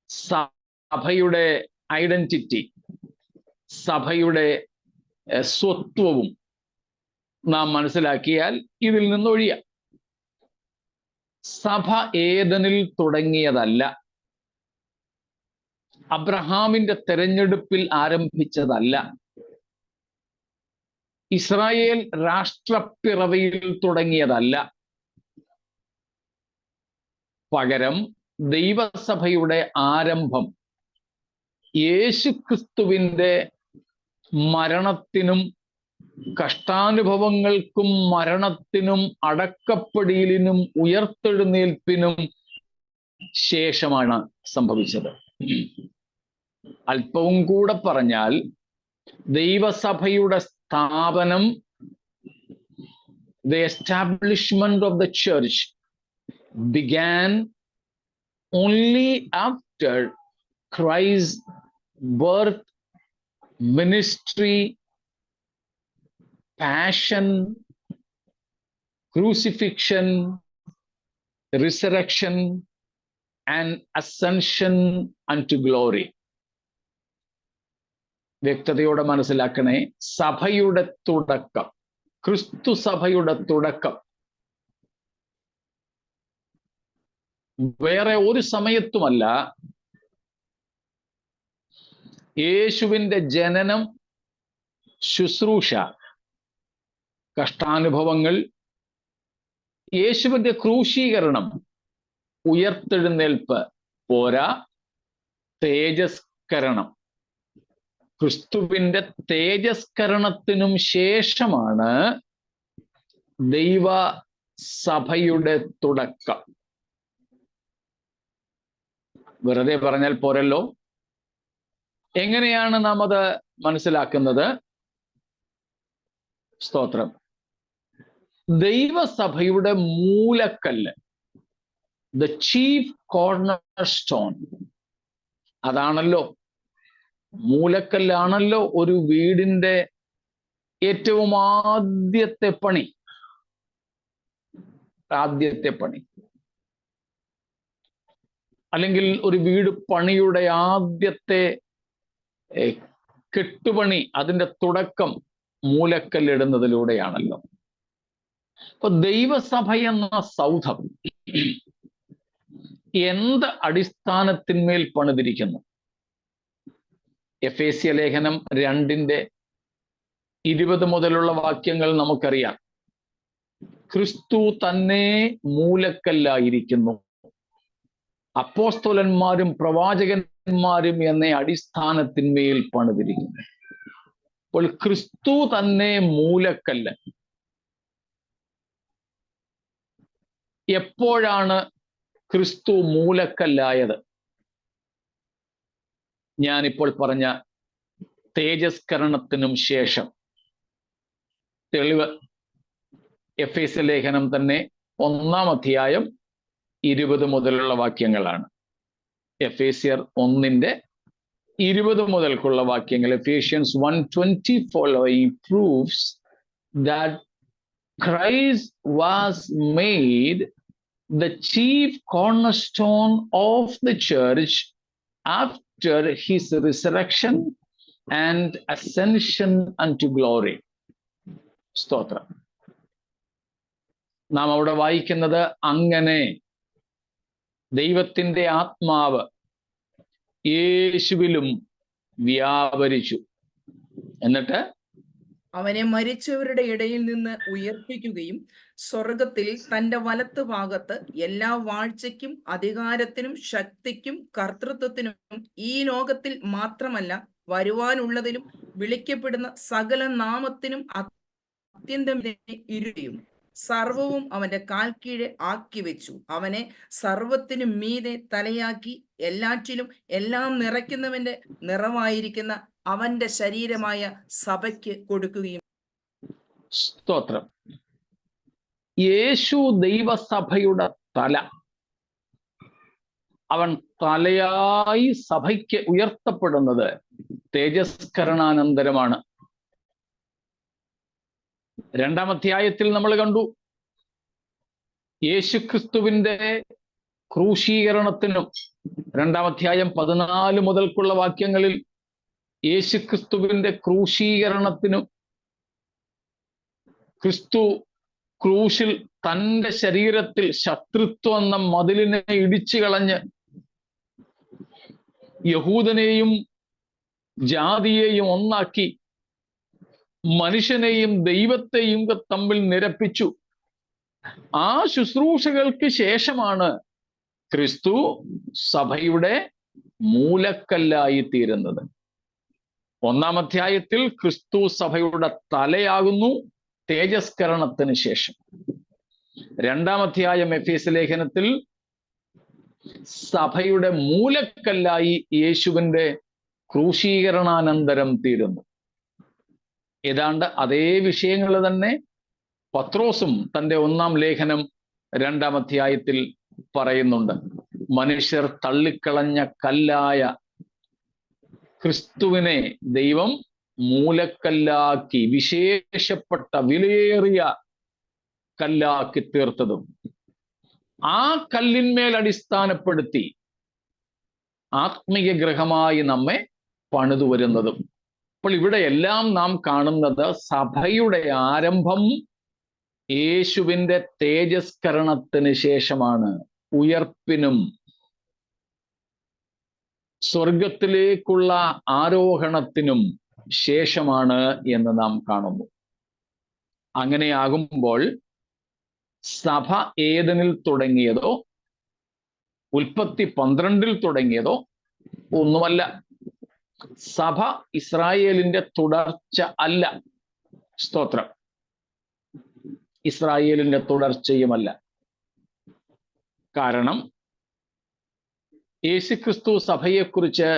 സഭയുടെ ഐഡന്റിറ്റി, സഭയുടെ സ്വത്വവും നാം മനസ്സിലാക്കിയാൽ ഇതിൽ നിന്നൊഴിയാം. സഭ ഏദനിൽ തുടങ്ങിയതല്ല, അബ്രഹാമിന്റെ തെരഞ്ഞെടുപ്പിൽ ആരംഭിച്ചതല്ല, ഇസ്രായേൽ രാഷ്ട്രപ്പിറവിയിൽ തുടങ്ങിയതല്ല. പകരം ദൈവസഭയുടെ ആരംഭം യേശുക്രിസ്തുവിന്റെ മരണത്തിനും കഷ്ടാനുഭവങ്ങൾക്കും മരണത്തിനും അടക്കപ്പെടലിനും ഉയർത്തെഴുന്നേൽപ്പിനും ശേഷമാണ് സംഭവിച്ചത്. അല്പവും കൂടെ പറഞ്ഞാൽ ദൈവസഭയുടെ സ്ഥാപനം, the establishment of the church began only after Christ's birth, ministry, passion, crucifixion, resurrection, and ascension unto glory. വ്യക്തതയോടെ മനസ്സിലാക്കണേ, സഭയുടെ തുടക്കം, ക്രിസ്തു സഭയുടെ തുടക്കം വേറെ ഒരു സമയത്തുമല്ല. യേശുവിൻ്റെ ജനനം, ശുശ്രൂഷ, കഷ്ടാനുഭവങ്ങൾ, യേശുവിൻ്റെ ക്രൂശീകരണം, ഉയർത്തെഴുന്നേൽപ്പ് പോരാ, തേജസ്കരണം. ക്രിസ്തുവിൻ്റെ തേജസ്കരണത്തിനും ശേഷമാണ് ദൈവ സഭയുടെ തുടക്കം. വെറുതെ പറഞ്ഞാൽ പോരല്ലോ. എങ്ങനെയാണ് നാം അത് മനസ്സിലാക്കുന്നത്? സ്തോത്രം. ദൈവസഭയുടെ മൂലക്കല്ല്, ദ ചീഫ് കോർണർ സ്റ്റോൺ, അതാണല്ലോ, മൂലക്കല്ലാണല്ലോ ഒരു വീടിൻ്റെ ഏറ്റവും ആദ്യത്തെ പണി. അല്ലെങ്കിൽ ഒരു വീട് പണിയുടെ ആദ്യത്തെ കെട്ടുപണി, അതിൻ്റെ തുടക്കം മൂലക്കല്ലിടുന്നതിലൂടെയാണല്ലോ. അപ്പൊ ദൈവസഭ എന്ന സൗധം എന്ത് അടിസ്ഥാനത്തിന്മേൽ പണിതിരിക്കുന്നു? എഫേസ്യ ലേഖനം 2:20 മുതലുള്ള വാക്യങ്ങൾ നമുക്കറിയാം. ക്രിസ്തു തന്നെ മൂലക്കല്ലായിരിക്കുന്നു, അപ്പോസ്തലന്മാരും പ്രവാചകന്മാരും എന്ന അടിസ്ഥാനത്തിന്മേൽ പണിതിരിക്കുന്നു. അപ്പോൾ ക്രിസ്തു തന്നെ മൂലക്കല്ല്. എപ്പോഴാണ് ക്രിസ്തു മൂലക്കല്ലായത്? ഞാനിപ്പോൾ പറഞ്ഞ തേജസ്കരണത്തിനും ശേഷം. തെളിവ് എഫേസ്യ ലേഖനം തന്നെ 1:20 മുതലുള്ള വാക്യങ്ങളാണ്. എഫേസ്യർ 1:20 മുതൽക്കുള്ള വാക്യങ്ങൾ. Ephesians 1:20 following proves that Christ was made the chief cornerstone of the church after his resurrection and ascension unto glory. സ്തോത്രം. നാം അവിടെ വായിക്കുന്നത്, അങ്ങനെ ദൈവത്തിൻ്റെ ആത്മാവ് യേശുവിലും വ്യാപരിച്ചു, എന്നിട്ട് അവനെ മരിച്ചവരുടെ ഇടയിൽ നിന്ന് ഉയർപ്പിക്കുകയും സ്വർഗത്തിൽ തന്റെ വലത്ത് ഭാഗത്ത് എല്ലാ വാഴ്ചയ്ക്കും അധികാരത്തിനും ശക്തിക്കും കർത്തൃത്വത്തിനും ഈ ലോകത്തിൽ മാത്രമല്ല വരുവാനുള്ളതിലും വിളിക്കപ്പെടുന്ന സകല നാമത്തിനും അത്യന്തം ഇരുകയും സർവവും അവന്റെ കാൽ കീഴെ ആക്കി വെച്ചു. അവനെ സർവത്തിനും മീതെ തലയാക്കി എല്ലാറ്റിലും എല്ലാം നിറയ്ക്കുന്നവന്റെ നിറമായിരിക്കുന്ന അവന്റെ ശരീരമായ സഭയ്ക്ക് കൊടുക്കുകയും. സ്തോത്രം. യേശു ദൈവസഭയുടെ തല. അവൻ തലയായി സഭയ്ക്ക് ഉയർത്തപ്പെടുന്നത് തേജസ്കരണാനന്തരമാണ്. 2-ാം അധ്യായത്തിൽ നമ്മൾ കണ്ടു, യേശുക്രിസ്തുവിൻ്റെ ക്രൂശീകരണത്തിനും 2-ാം അധ്യായം 14 മുതൽക്കുള്ള വാക്യങ്ങളിൽ യേശുക്രിസ്തുവിൻ്റെ ക്രൂശീകരണത്തിനും ക്രിസ്തു ക്രൂശിൽ തൻ്റെ ശരീരത്തിൽ ശത്രുത്വം എന്ന മതിലിനെ ഇടിച്ചു കളഞ്ഞ് യഹൂദനെയും ജാതിയെയും ഒന്നാക്കി മനുഷ്യനെയും ദൈവത്തെയും തമ്മിൽ നിരപ്പിച്ചു. ആ ശുശ്രൂഷകൾക്ക് ശേഷമാണ് ക്രിസ്തു സഭയുടെ മൂലക്കല്ലായി തീരുന്നത്. 1-ാം അധ്യായത്തിൽ ക്രിസ്തു സഭയുടെ തലയാകുന്നു തേജസ്കരണത്തിന് ശേഷം. 2-ാം അധ്യായം എഫേസ്യ ലേഖനത്തിൽ സഭയുടെ മൂലക്കല്ലായി യേശുവിൻ്റെ ക്രൂശീകരണാനന്തരം തീരുന്നു. ഏതാണ്ട് അതേ വിഷയങ്ങൾ തന്നെ പത്രോസും തൻ്റെ 1-ാം ലേഖനം 2-ാം അധ്യായത്തിൽ പറയുന്നുണ്ട്. മനുഷ്യർ തള്ളിക്കളഞ്ഞ കല്ലായ ക്രിസ്തുവിനെ ദൈവം മൂലക്കല്ലാക്കി, വിശേഷപ്പെട്ട വിലയേറിയ കല്ലാക്കി തീർത്തതും ആ കല്ലിന്മേൽ അടിസ്ഥാനപ്പെടുത്തി ആത്മീയ ഗ്രഹമായി നമ്മെ പണിതു വരുന്നതും. അപ്പോൾ ഇവിടെ എല്ലാം നാം കാണുന്നത് സഭയുടെ ആരംഭം യേശുവിൻ്റെ തേജസ്കരണത്തിന് ശേഷമാണ്, ഉയർപ്പിനും സ്വർഗത്തിലേക്കുള്ള ആരോഹണത്തിനും ശേഷമാണ് എന്ന് നാം കാണുന്നു. അങ്ങനെയാകുമ്പോൾ സഭ ഏദനിൽ തുടങ്ങിയതോ ഉൽപ്പത്തി 12 തുടങ്ങിയതോ ഒന്നുമല്ല. സഭ ഇസ്രായേലിന്റെ തുടർച്ച അല്ല. സ്തോത്രം. ഇസ്രായേലിന്റെ തുടർച്ചയുമല്ല. കാരണം യേശുക്രിസ്തു സഭയെക്കുറിച്ച്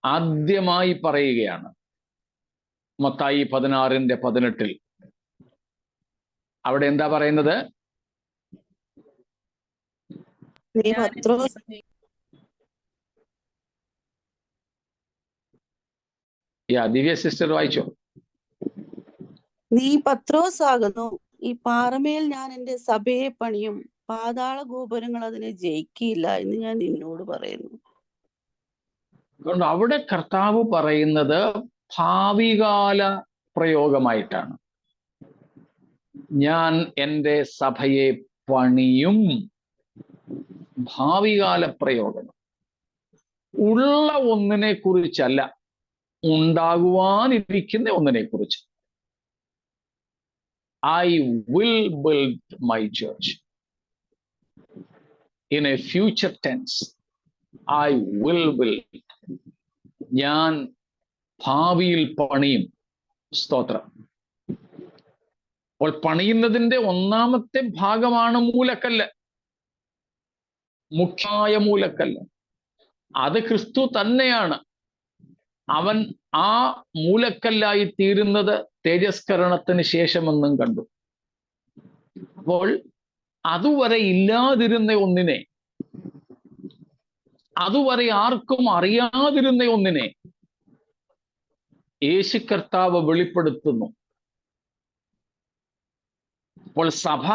ആദ്യമായി പറയുകയാണ് മത്തായി 16:18. അവിടെ എന്താ പറയുന്നത്? ദിവ്യ സിസ്റ്റർ വായിച്ചോ. നീ പത്രോസ് ആകുന്നു, ഈ പാറമേൽ ഞാൻ എന്റെ സഭയെ പണിയും, പാതാള ഗോപുരങ്ങൾ അതിനെ ജയിക്കില്ല എന്ന് ഞാൻ നിന്നോട് പറയുന്നു. അതുകൊണ്ട് അവിടെ കർത്താവ് പറയുന്നത് ഭാവികാല പ്രയോഗമായിട്ടാണ്. ഞാൻ എൻ്റെ സഭയെ പണിയും. ഭാവികാല പ്രയോഗം. ഉള്ള ഒന്നിനെ കുറിച്ചല്ല, ഉണ്ടാകുവാനിരിക്കുന്ന ഒന്നിനെ കുറിച്ച്. I will build my church. In a future tense, I will build. ഞാൻ ഭാവിയിൽ പണിയും. സ്തോത്രം. അപ്പോൾ പണിയുന്നതിൻ്റെ ഒന്നാമത്തെ ഭാഗമാണ് മൂലക്കല്ല്, മുഖ്യമായ മൂലക്കല്ല്. അത് ക്രിസ്തു തന്നെയാണ്. അവൻ ആ മൂലക്കല്ലായി തീരുന്നത് തേജസ്കരണത്തിന് ശേഷമെന്നും കണ്ടു. അപ്പോൾ അതുവരെ ഇല്ലാതിരുന്ന ഒന്നിനെ, അതുവരെ ആർക്കും അറിയാതിരുന്ന ഒന്നിനെ യേശു കർത്താവ് വെളിപ്പെടുത്തുന്നു. അപ്പോൾ സഭ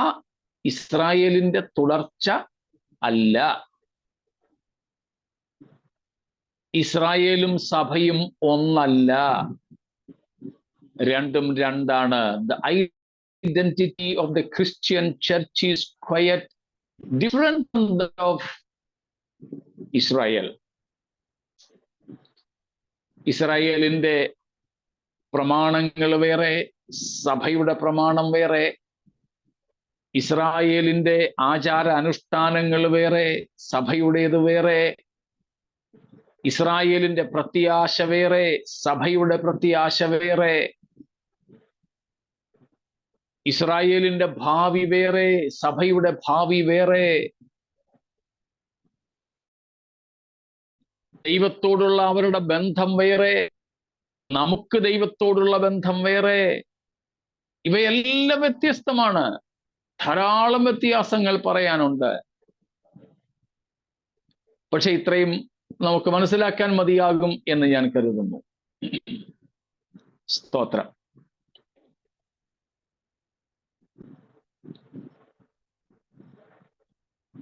ഇസ്രായേലിന്റെ തുടർച്ച അല്ല. ഇസ്രായേലും സഭയും ഒന്നല്ല, രണ്ടും രണ്ടാണ്. The identity of the Christian church is quite different from that of Israel. ഇസ്രായേലിന്റെ പ്രമാണങ്ങൾ വേറെ, സഭയുടെ പ്രമാണം വേറെ. ഇസ്രായേലിന്റെ ആചാര അനുഷ്ഠാനങ്ങൾ വേറെ, സഭയുടേത് വേറെ. ഇസ്രായേലിന്റെ പ്രത്യാശ വേറെ, സഭയുടെ പ്രത്യാശ വേറെ. ഇസ്രായേലിന്റെ ഭാവി വേറെ, സഭയുടെ ഭാവി വേറെ. ദൈവത്തോടുള്ള അവരുടെ ബന്ധം വേറെ, നമുക്ക് ദൈവത്തോടുള്ള ബന്ധം വേറെ. ഇവയെല്ലാം വ്യത്യസ്തമാണ്. ധാരാളം വ്യത്യാസങ്ങൾ പറയാനുണ്ട്. പക്ഷെ ഇത്രയും നമുക്ക് മനസ്സിലാക്കാൻ മതിയാകും എന്ന് ഞാൻ കരുതുന്നു. സ്തോത്രം.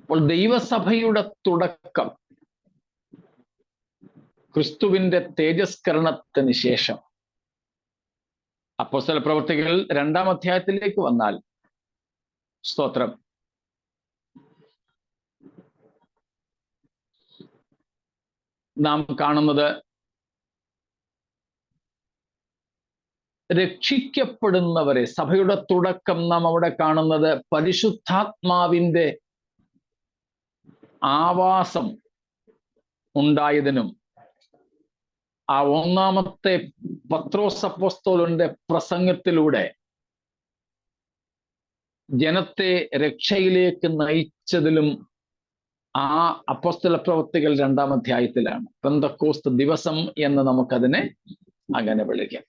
അപ്പോൾ ദൈവസഭയുടെ തുടക്കം ക്രിസ്തുവിന്റെ തേജസ്കരണത്തിന് ശേഷം. അപ്പോസ്തല പ്രവൃത്തികൾ 2-ാം അധ്യായത്തിലേക്ക് വന്നാൽ, സ്തോത്രം, നാം കാണുന്നത് രക്ഷിക്കപ്പെടുന്നവരെ, സഭയുടെ തുടക്കം നാം അവിടെ കാണുന്നത് പരിശുദ്ധാത്മാവിന്റെ ആവാസം ഉണ്ടായതിനും ആ ഒന്നാമത്തെ പത്രോസ് അപ്പോസ്തലന്റെ പ്രസംഗത്തിലൂടെ ജനത്തെ രക്ഷയിലേക്ക് നയിച്ചതിലും ആ അപ്പോസ്തല പ്രവൃത്തികൾ 2-ാം അധ്യായത്തിലാണ്. പെന്തക്കോസ്ത് ദിവസം എന്ന് നമുക്കതിനെ അങ്ങനെ വിളിക്കാം.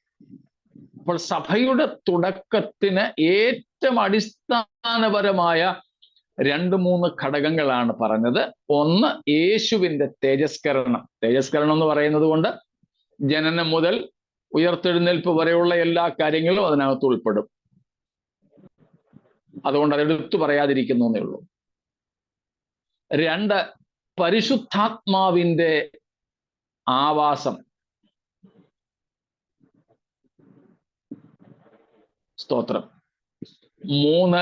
അപ്പോൾ സഭയുടെ തുടക്കത്തിന് ഏറ്റവും അടിസ്ഥാനപരമായ 2-3 ഘടകങ്ങളാണ് പറഞ്ഞത്. ഒന്ന്, യേശുവിന്റെ തേജസ്കരണം. തേജസ്കരണം എന്ന് പറയുന്നത് കൊണ്ട് ജനനം മുതൽ ഉയർത്തെഴുന്നേൽപ്പ് വരെയുള്ള എല്ലാ കാര്യങ്ങളും അതിനകത്ത് ഉൾപ്പെടും. അതുകൊണ്ട് അതെടുത്തു പറയാതിരിക്കുന്നു എന്നേ ഉള്ളൂ. 2, പരിശുദ്ധാത്മാവിന്റെ ആവാസം. സ്തോത്രം. 3,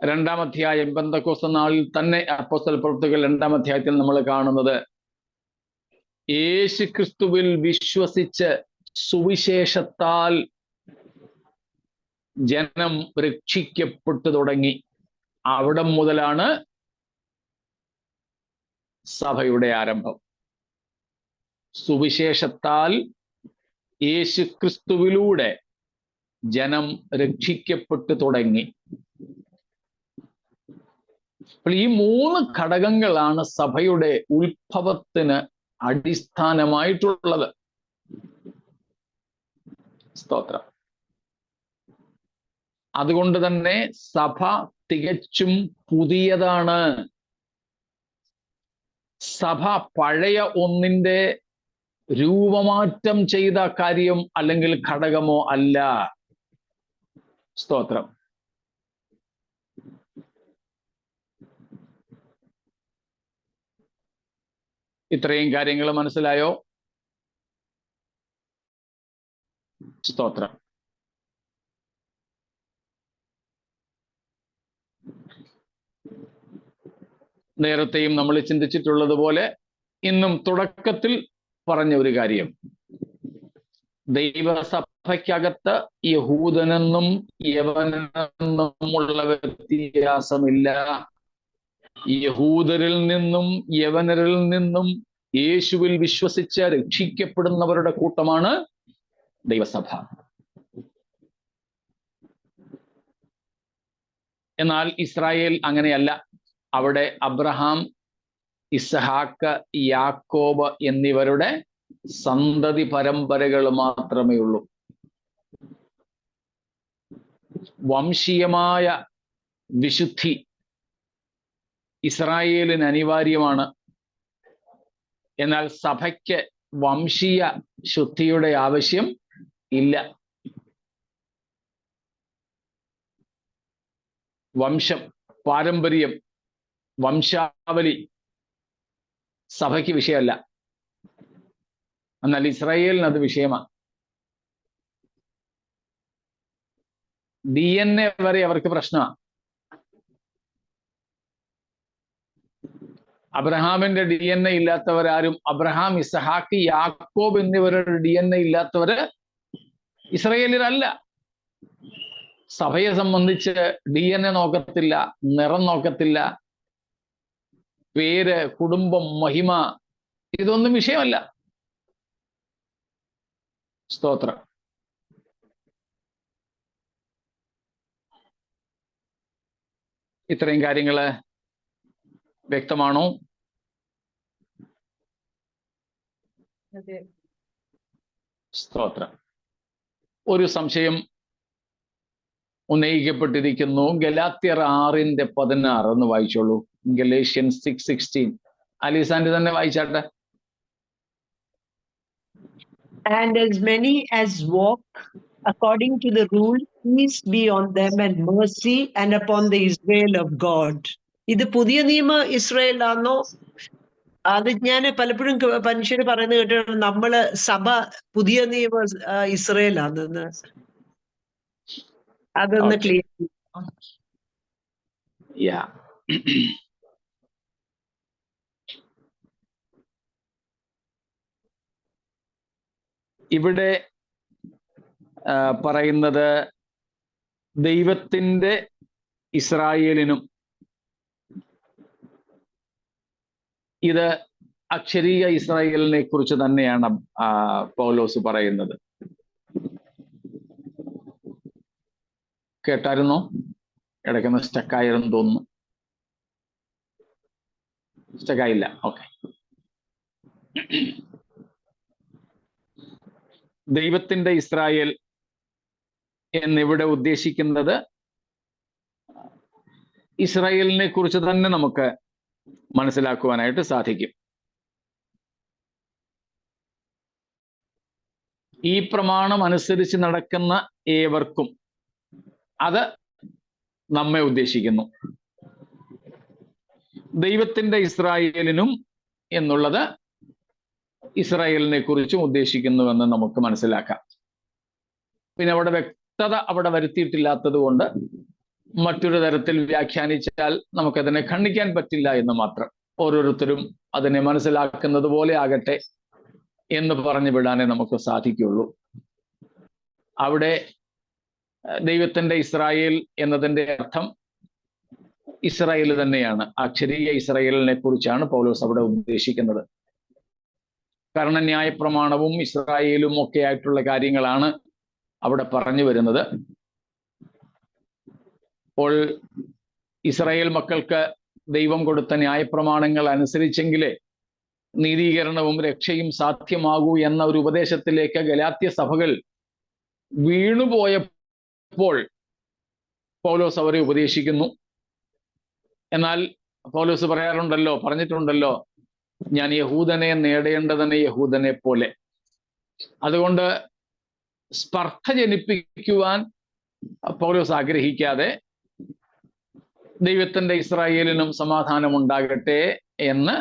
2-ാം അധ്യായം പെന്തക്കോസ്ത് നാളിൽ തന്നെ അപ്പോസ്തല പ്രവൃത്തികൾ 2-ാം അധ്യായത്തിൽ നമ്മൾ കാണുന്നത് യേശു ക്രിസ്തുവിൽ വിശ്വസിച്ച് സുവിശേഷത്താൽ ജനം രക്ഷിക്കപ്പെട്ടു തുടങ്ങി. അവിടെ മുതലാണ് സഭയുടെ ആരംഭം. സുവിശേഷത്താൽ യേശു ക്രിസ്തുവിലൂടെ ജനം രക്ഷിക്കപ്പെട്ടു തുടങ്ങി. അപ്പോൾ ഈ 3 ഘടകങ്ങളാണ് സഭയുടെ ഉത്ഭവത്തിന് അടിസ്ഥാനമായിട്ടുള്ളത്. സ്തോത്രം. അതുകൊണ്ട് തന്നെ സഭ തികച്ചും പുതിയതാണ്. സഭ പഴയ ഒന്നിന്റെ രൂപമാറ്റം ചെയ്ത കാര്യം അല്ലെങ്കിൽ ഘടകമോ അല്ല. സ്തോത്രം. ഇത്രയും കാര്യങ്ങൾ മനസ്സിലായോ? സ്തോത്രം. നേരത്തെയും നമ്മൾ ചിന്തിച്ചിട്ടുള്ളത് പോലെ ഇന്നും തുടക്കത്തിൽ പറഞ്ഞ ഒരു കാര്യം, ദൈവസഭയ്ക്കകത്ത് യഹൂദനെന്നും യവനെന്നുമുള്ള വ്യത്യാസമില്ല. യഹൂദരിൽ നിന്നും യവനരിൽ നിന്നും യേശുവിൽ വിശ്വസിച്ച് രക്ഷിക്കപ്പെടുന്നവരുടെ കൂട്ടമാണ് ദൈവസഭ. എന്നാൽ ഇസ്രായേൽ അങ്ങനെയല്ല. അവിടെ അബ്രഹാം, ഇസ്ഹാക്ക്, യാക്കോബ് എന്നിവരുടെ സന്തതി പരമ്പരകൾ മാത്രമേ ഉള്ളൂ. വംശീയമായ വിശുദ്ധി ഇസ്രായേലിന് അനിവാര്യമാണ്. എന്നാൽ സഭയ്ക്ക് വംശീയ ശുദ്ധിയുടെ ആവശ്യം ഇല്ല. വംശം, പാരമ്പര്യം, വംശാവലി സഭയ്ക്ക് വിഷയമല്ല. എന്നാൽ ഇസ്രായേലിന് അത് വിഷയമാണ്. DNA വരെ അവർക്ക് പ്രശ്നമാണ്. അബ്രഹാമിന്റെ DNA ഇല്ലാത്തവരാരും, അബ്രഹാം, ഇസഹാക്ക്, യാക്കോബ് എന്നിവരുടെ DNA ഇല്ലാത്തവര് ഇസ്രായേലിലല്ല. സഭയെ സംബന്ധിച്ച് DNA നോക്കത്തില്ല, നിറം നോക്കത്തില്ല, പേര്, കുടുംബം, മഹിമ, ഇതൊന്നും വിഷയമല്ല. സ്തോത്രം. ഇത്രയും കാര്യങ്ങള് വ്യക്തമാണോ? സ്തോത്രം. ഒരു സംശയം ഉന്നയിക്കപ്പെട്ടിരിക്കുന്നു. ഗലാത്യർ 6:16 എന്ന് വായിച്ചോളൂ. ഗലേഷ്യൻസ് 6:16. അലിസാൻഡ് തന്നെ വായിച്ചാട്ടെ. And as many as walk according to the rule, peace be on them and mercy and upon the Israel of God. ഇത് പുതിയ നിയമ ഇസ്രായേൽ ആണോ? അത് ഞാൻ പലപ്പോഴും മനുഷ്യര് പറയുന്നത് കേട്ടിട്ടുണ്ട്, നമ്മള് സഭ പുതിയ നിയമ ഇസ്രായേൽ ആണെന്ന്. അതൊന്ന് ക്ലിയർ. ഇവിടെ പറയുന്നത് ദൈവത്തിൻ്റെ ഇസ്രായേലിനും, ഇത് അക്ഷരീയ ഇസ്രായേലിനെ കുറിച്ച് തന്നെയാണ് പൗലോസ് പറയുന്നത്. കേട്ടായിരുന്നോ? ഇടയ്ക്കൊന്ന് സ്റ്റക്കായിരുന്നു തോന്നുന്നു. സ്റ്റക്കായില്ല. ഓക്കെ. ദൈവത്തിൻ്റെ ഇസ്രായേൽ എന്നിവിടെ ഉദ്ദേശിക്കുന്നത് ഇസ്രായേലിനെ കുറിച്ച് തന്നെ നമുക്ക് മനസ്സിലാക്കുവാനായിട്ട് സാധിക്കും. ഈ പ്രമാണം അനുസരിച്ച് നടക്കുന്ന ഏവർക്കും അത് നമ്മെ ഉദ്ദേശിക്കുന്നു. ദൈവത്തിന്റെ ഇസ്രായേലിനും എന്നുള്ളത് ഇസ്രായേലിനെ കുറിച്ചും ഉദ്ദേശിക്കുന്നുവെന്ന് നമുക്ക് മനസ്സിലാക്കാം. പിന്നെ അവിടെ വ്യക്തത അവിടെ വരുത്തിയിട്ടില്ലാത്തത് കൊണ്ട് മറ്റൊരു തരത്തിൽ വ്യാഖ്യാനിച്ചാൽ നമുക്കതിനെ ഖണ്ഡിക്കാൻ പറ്റില്ല എന്ന് മാത്രം. ഓരോരുത്തരും അതിനെ മനസ്സിലാക്കുന്നത് പോലെ ആകട്ടെ എന്ന് പറഞ്ഞു വിടാനേ നമുക്ക് സാധിക്കുള്ളൂ. അവിടെ ദൈവത്തിന്റെ ഇസ്രായേൽ എന്നതിന്റെ അർത്ഥം ഇസ്രായേൽ തന്നെയാണ്. അക്ഷരീയ ഇസ്രായേലിനെ കുറിച്ചാണ് പൗലോസ് അവിടെ ഉദ്ദേശിക്കുന്നത്. കാരണം ന്യായപ്രമാണവും ഇസ്രായേലും ഒക്കെ ആയിട്ടുള്ള കാര്യങ്ങളാണ് അവിടെ പറഞ്ഞു വരുന്നത്. അപ്പോൾ ഇസ്രായേൽ മക്കൾക്ക് ദൈവം കൊടുത്ത ന്യായപ്രമാണങ്ങൾ അനുസരിച്ചെങ്കിലേ നീതീകരണവും രക്ഷയും സാധ്യമാകൂ എന്ന ഒരു ഉപദേശത്തിലേക്ക് ഗലാത്യ സഭകൾ വീണുപോയപ്പോൾ പൗലോസ് അവരെ ഉപദേശിക്കുന്നു. എന്നാൽ പൗലോസ് പറഞ്ഞിട്ടുണ്ടല്ലോ, ഞാൻ യഹൂദനെ നേടേണ്ടതിന് യഹൂദനെ പോലെ. അതുകൊണ്ട് സ്പർദ്ധ ജനിപ്പിക്കുവാൻ പൗലോസ് ആഗ്രഹിക്കാതെ ദൈവത്തിന്റെ ഇസ്രായേലിനും സമാധാനം ഉണ്ടാകട്ടെ എന്ന്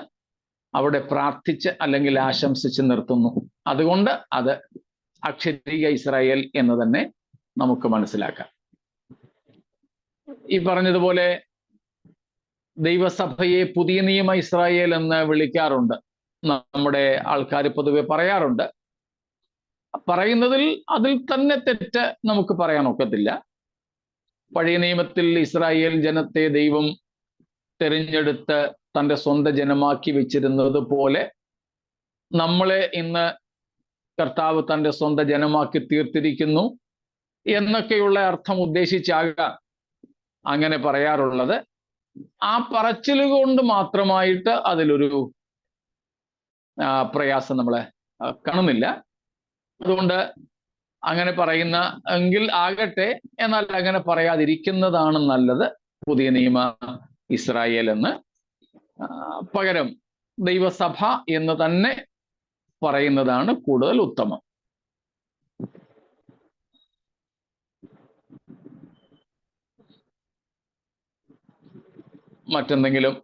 അവിടെ പ്രാർത്ഥിച്ച് അല്ലെങ്കിൽ ആശംസിച്ച് നിർത്തുന്നു. അതുകൊണ്ട് അത് അക്ഷരീയ ഇസ്രായേൽ എന്ന് തന്നെ നമുക്ക് മനസ്സിലാക്കാം. ഈ പറഞ്ഞതുപോലെ ദൈവസഭയെ പുതിയ നിയമ ഇസ്രായേൽ എന്ന് വിളിക്കാറുണ്ട്. നമ്മുടെ ആൾക്കാർ പൊതുവെ പറയാറുണ്ട്. പറയുന്നതിൽ അതിൽ തന്നെ തെറ്റ് നമുക്ക് പറയാൻ ഒക്കത്തില്ല. പഴയ നിയമത്തിൽ ഇസ്രായേൽ ജനത്തെ ദൈവം തിരഞ്ഞെടുത്ത് തൻ്റെ സ്വന്തം ജനമാക്കി വെച്ചിരുന്നത് പോലെ നമ്മളെ ഇന്ന് കർത്താവ് തൻ്റെ സ്വന്തം ജനമാക്കി തീർത്തിരിക്കുന്നു എന്നൊക്കെയുള്ള അർത്ഥം ഉദ്ദേശിച്ചാകാം അങ്ങനെ പറയാറുള്ളത്. ആ പറച്ചിൽ കൊണ്ട് മാത്രമായിട്ട് അതിലൊരു പ്രയാസം നമ്മളെ കാണുന്നില്ല. അതുകൊണ്ട് അങ്ങനെ പറയുന്ന എങ്കിൽ ആകട്ടെ, എന്നാൽ അങ്ങനെ പറയാതിരിക്കുന്നതാണ് നല്ലത്. പുതിയ നിയമ ഇസ്രായേൽ എന്ന് പകരം ദൈവസഭ എന്ന് തന്നെ പറയുന്നതാണ് കൂടുതൽ ഉത്തമം. മറ്റെന്തെങ്കിലും?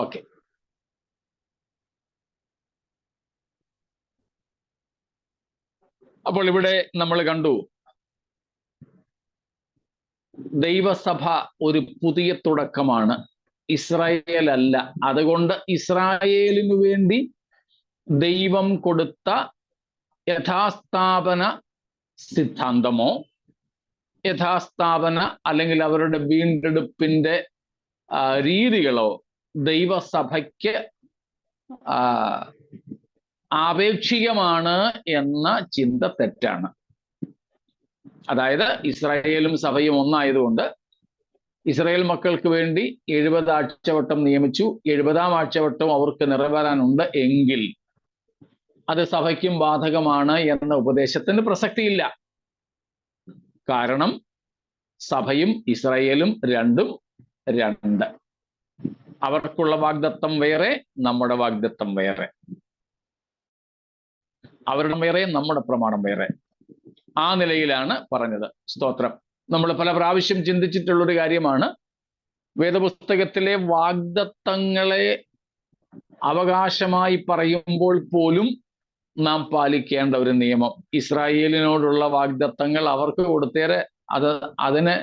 ഓക്കെ. അപ്പോൾ ഇവിടെ നമ്മൾ കണ്ടു ദൈവസഭ ഒരു പുതിയ തുടക്കമാണ്, ഇസ്രായേൽ അല്ല. അതുകൊണ്ട് ഇസ്രായേലിനു വേണ്ടി ദൈവം കൊടുത്ത യഥാസ്ഥാപന സിദ്ധാന്തമോ യഥാസ്ഥാപന അല്ലെങ്കിൽ അവരുടെ വീണ്ടെടുപ്പിന്റെ രീതികളോ ദൈവസഭയ്ക്ക് ആപേക്ഷികമാണ് എന്ന ചിന്ത തെറ്റാണ്. അതായത് ഇസ്രായേലും സഭയും ഒന്നായതുകൊണ്ട് ഇസ്രായേൽ മക്കൾക്ക് വേണ്ടി 70 ആഴ്ചവട്ടം നിയമിച്ചു, 70-ാം ആഴ്ചവട്ടം അവർക്ക് നിറവേറാനുണ്ട് എങ്കിൽ അത് സഭയ്ക്കും ബാധകമാണ് എന്ന ഉപദേശത്തിന് പ്രസക്തിയില്ല. കാരണം സഭയും ഇസ്രായേലും രണ്ടും രണ്ട്. അവർക്കുള്ള വാഗ്ദത്തം വേറെ, നമ്മുടെ വാഗ്ദത്തം വേറെ. അവരുടെ വേറെ, നമ്മുടെ പ്രമാണം വേറെ. ആ നിലയിലാണ് പറഞ്ഞത്. സ്തോത്രം. നമ്മൾ പല പ്രാവശ്യം ചിന്തിച്ചിട്ടുള്ളൊരു കാര്യമാണ്, വേദപുസ്തകത്തിലെ വാഗ്ദത്തങ്ങളെ അവകാശമായി പറയുമ്പോൾ പോലും നാം പാലിക്കേണ്ട ഒരു നിയമം. ഇസ്രായേലിനോടുള്ള വാഗ്ദത്തങ്ങൾ അവർക്ക് കൊടുത്തേരെ അതിന്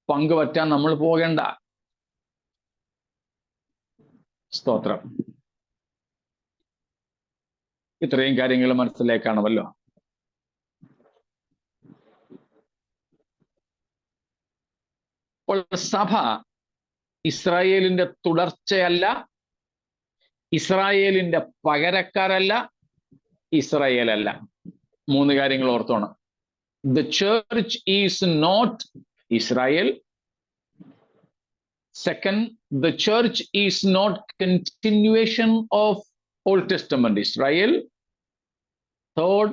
പങ്കുപറ്റാൻ നമ്മൾ പോകേണ്ട. സ്തോത്രം. ഇത്രയും കാര്യങ്ങൾ മനസ്സിലേക്കാണമല്ലോ. അപ്പോൾ സഭ ഇസ്രായേലിന്റെ തുടർച്ചയല്ല, ഇസ്രായേലിന്റെ പകരക്കാരല്ല, ഇസ്രായേലല്ല. 3 കാര്യങ്ങൾ ഓർത്തോണം. The church is not Israel. Second, the church is not continuation of Old Testament Israel. Third,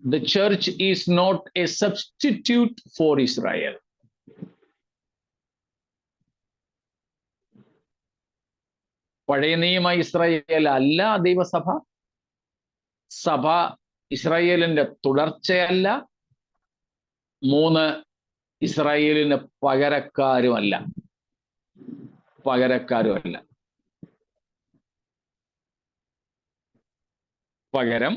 the church is not a substitute for Israel. പഴയ നിയമ ഇസ്രായേൽ അല്ല ദൈവസഭ. സഭ ഇസ്രായേലിന്റെ തുടർച്ചയല്ല. 3, ഇസ്രായേലിന് പകരക്കാരുമല്ല. പകരം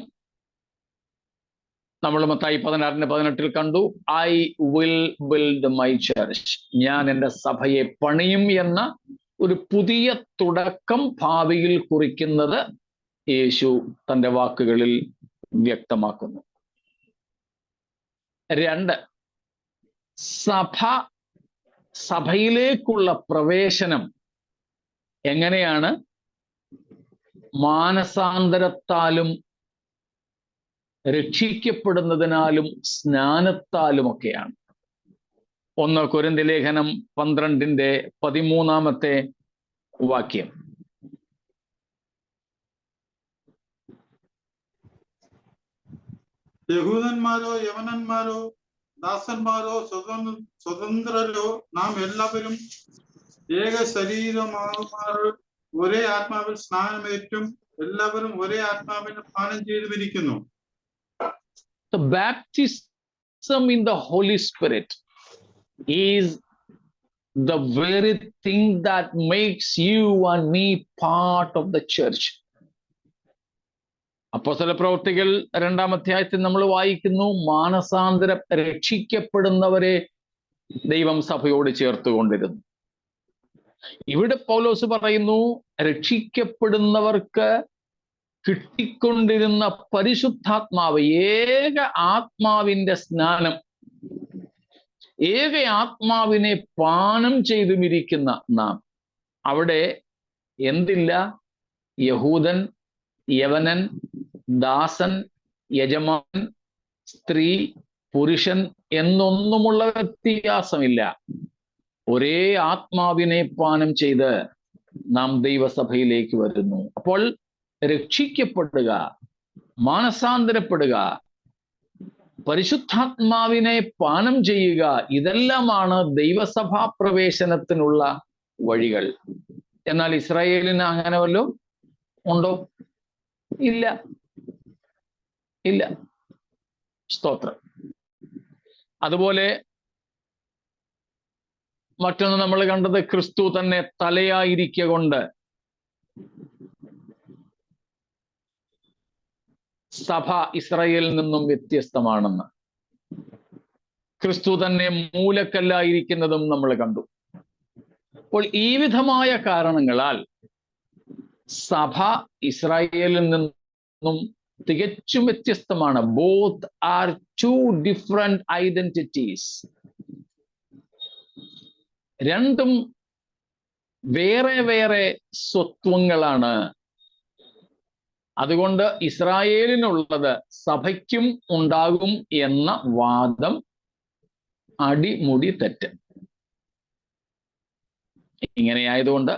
നമ്മൾ മത്തായി 16:18 കണ്ടു, I will build my church, ഞാൻ എൻ്റെ സഭയെ പണിയും എന്ന ഒരു പുതിയ തുടക്കം ഭാവിയിൽ കുറിക്കുന്നത് യേശു തൻ്റെ വാക്കുകളിൽ വ്യക്തമാക്കുന്നു. 2, സഭയിലേക്കുള്ള പ്രവേശനം എങ്ങനെയാണ്? മാനസാന്തരത്താലും രക്ഷിക്കപ്പെടുന്നതിനാലും സ്നാനത്താലുമൊക്കെയാണ്. 1 കൊരിന്ത്യർ ലേഖനം 12:13 വാക്യം. യഹൂദന്മാരോ യവനന്മാരോ ദാസന്മാരോ സ്വതന്ത്രരോ നാം എല്ലാവരും ഏക ശരീരമാകുമാർ ഒരേ ആത്മാവിൽ സ്നാനമേറ്റും എല്ലാവരും ഒരേ ആത്മാവിന് പാനം ചെയ്തുമിരിക്കുന്നു. The baptism in the Holy Spirit is the very thing that makes you and me part of the church. അപ്പോസ്തലപ്രവൃത്തികൾ 2-ാം അധ്യായത്തിൽ നമ്മൾ വായിക്കുന്നു, മാനസാന്തരം രക്ഷിക്കപ്പെടുന്നവരെ ദൈവം സഭയോട് ചേർത്തുകൊണ്ടിരുന്നു. ഇവിടെ പൗലോസ് പറയുന്നു, രക്ഷിക്കപ്പെടുന്നവർക്ക് കിട്ടിക്കൊണ്ടിരുന്ന പരിശുദ്ധാത്മാവ്, ഏക ആത്മാവിന്റെ സ്നാനം, ഏക ആത്മാവിനെ പാനം ചെയ്തുമിരിക്കുന്ന നാം. അവിടെ എന്തില്ല? യഹൂദൻ, യവനൻ, ദാസൻ, യജമാൻ, സ്ത്രീ, പുരുഷൻ എന്നൊന്നുമുള്ള വ്യത്യാസമില്ല. ഒരേ ആത്മാവിനെ പാനം ചെയ്ത് നാം ദൈവസഭയിലേക്ക് വരുന്നു. അപ്പോൾ രക്ഷിക്കപ്പെടുക, മാനസാന്തരപ്പെടുക, പരിശുദ്ധാത്മാവിനെ പാനം ചെയ്യുക, ഇതെല്ലാമാണ് ദൈവസഭാ പ്രവേശനത്തിനുള്ള വഴികൾ. എന്നാൽ ഇസ്രായേലിന് അങ്ങനെ വല്ലതും ഉണ്ടോ? ഇല്ല. സ്തോത്രം. അതുപോലെ മറ്റൊന്ന് നമ്മൾ കണ്ടത്, ക്രിസ്തു തന്നെ തലയായിരിക്കുക കൊണ്ട് സഭ ഇസ്രായേലിൽ നിന്നും വ്യത്യസ്തമാണെന്ന്. ക്രിസ്തു തന്നെ മൂലക്കല്ലായിരിക്കുന്നതും നമ്മൾ കണ്ടു. അപ്പോൾ ഈ വിധമായ കാരണങ്ങളാൽ സഭ ഇസ്രായേലിൽ നിന്നും തികച്ചും വ്യത്യസ്തമാണ്. Both are two different identities. രണ്ടും വേറെ വേറെ സ്വത്വങ്ങളാണ്. അതുകൊണ്ട് ഇസ്രായേലിനുള്ളത് സഭയ്ക്കും ഉണ്ടാകും എന്ന വാദം അടിമുടി തെറ്റ്. ഇങ്ങനെയായതുകൊണ്ട്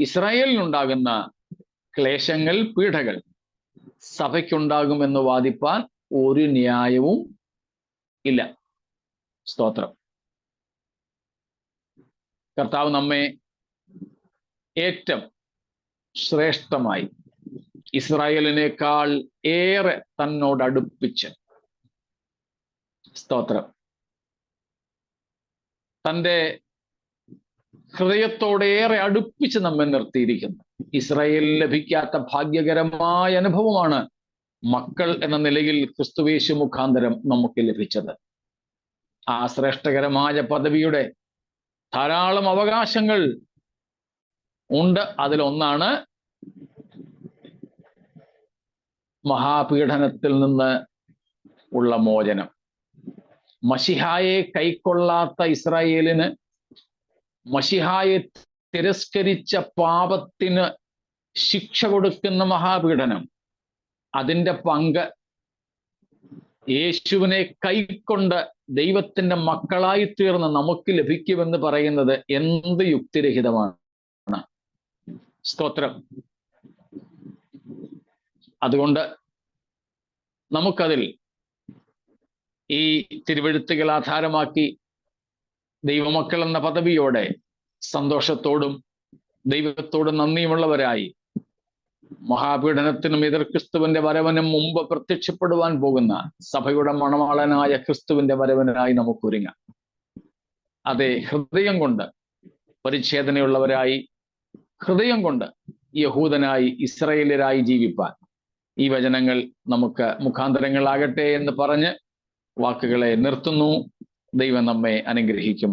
ഇസ്രായേലിനുണ്ടാകുന്ന ക്ലേശങ്ങൾ, പീഡകൾ സഭയ്ക്കുണ്ടാകുമെന്ന് വാദിപ്പാൻ ഒരു ന്യായവും ഇല്ല. സ്തോത്രം. കർത്താവ് നമ്മെ ഏറ്റവും ശ്രേഷ്ഠമായി, ഇസ്രായേലിനേക്കാൾ ഏറെ തന്നോട് അടുപ്പിച്ച്, സ്തോത്രം, തൻ്റെ ഹൃദയത്തോടേറെ അടുപ്പിച്ച് നമ്മെ നിർത്തിയിരിക്കുന്നു. ഇസ്രായേലിന് ലഭിക്കാത്ത ഭാഗ്യകരമായ അനുഭവമാണ് മക്കൾ എന്ന നിലയിൽ ക്രിസ്തുയേശു മുഖാന്തരം നമുക്ക് ലഭിച്ചത്. ആ ശ്രേഷ്ഠകരമായ പദവിയുടെ ധാരാളം അവകാശങ്ങൾ ഉണ്ട്. അതിലൊന്നാണ് മഹാപീഡനത്തിൽ നിന്ന് ഉള്ള മോചനം. മശിഹായെ കൈക്കൊള്ളാത്ത ഇസ്രായേലിന്, മശിഹായെ തിരസ്കരിച്ച പാപത്തിന് ശിക്ഷ കൊടുക്കുന്ന മഹാപീഡനം, അതിൻ്റെ പങ്ക് യേശുവിനെ കൈക്കൊണ്ട് ദൈവത്തിന്റെ മക്കളായി തീർന്ന് നമുക്ക് ലഭിക്കുമെന്ന് പറയുന്നത് എന്ത് യുക്തിരഹിതമാണ്. സ്തോത്രം. അതുകൊണ്ട് നമുക്കതിൽ ഈ തിരുവെഴുത്തുകൾ ആധാരമാക്കി ദൈവമക്കൾ എന്ന പദവിയോടെ സന്തോഷത്തോടും ദൈവത്തോട് നന്ദിയുമുള്ളവരായി മഹാപീഡനത്തിനും എതിർ ക്രിസ്തുവിന്റെ വരവിനും മുമ്പ് പ്രത്യക്ഷപ്പെടുവാൻ പോകുന്ന സഭയുടെ മണവാളനായ ക്രിസ്തുവിന്റെ വരവിനായി നമുക്ക് ഒരുങ്ങാം. അതെ, ഹൃദയം കൊണ്ട് പരിച്ഛേദനയുള്ളവരായി, ഹൃദയം കൊണ്ട് യഹൂദനായി, ഇസ്രായേലരായി ജീവിപ്പാൻ ഈ വചനങ്ങൾ നമുക്ക് മുഖാന്തരങ്ങളാകട്ടെ എന്ന് പറഞ്ഞ് വാക്കുകളെ നിർത്തുന്നു. ദൈവം നമ്മെ അനുഗ്രഹിക്കുമാറാകട്ടെ.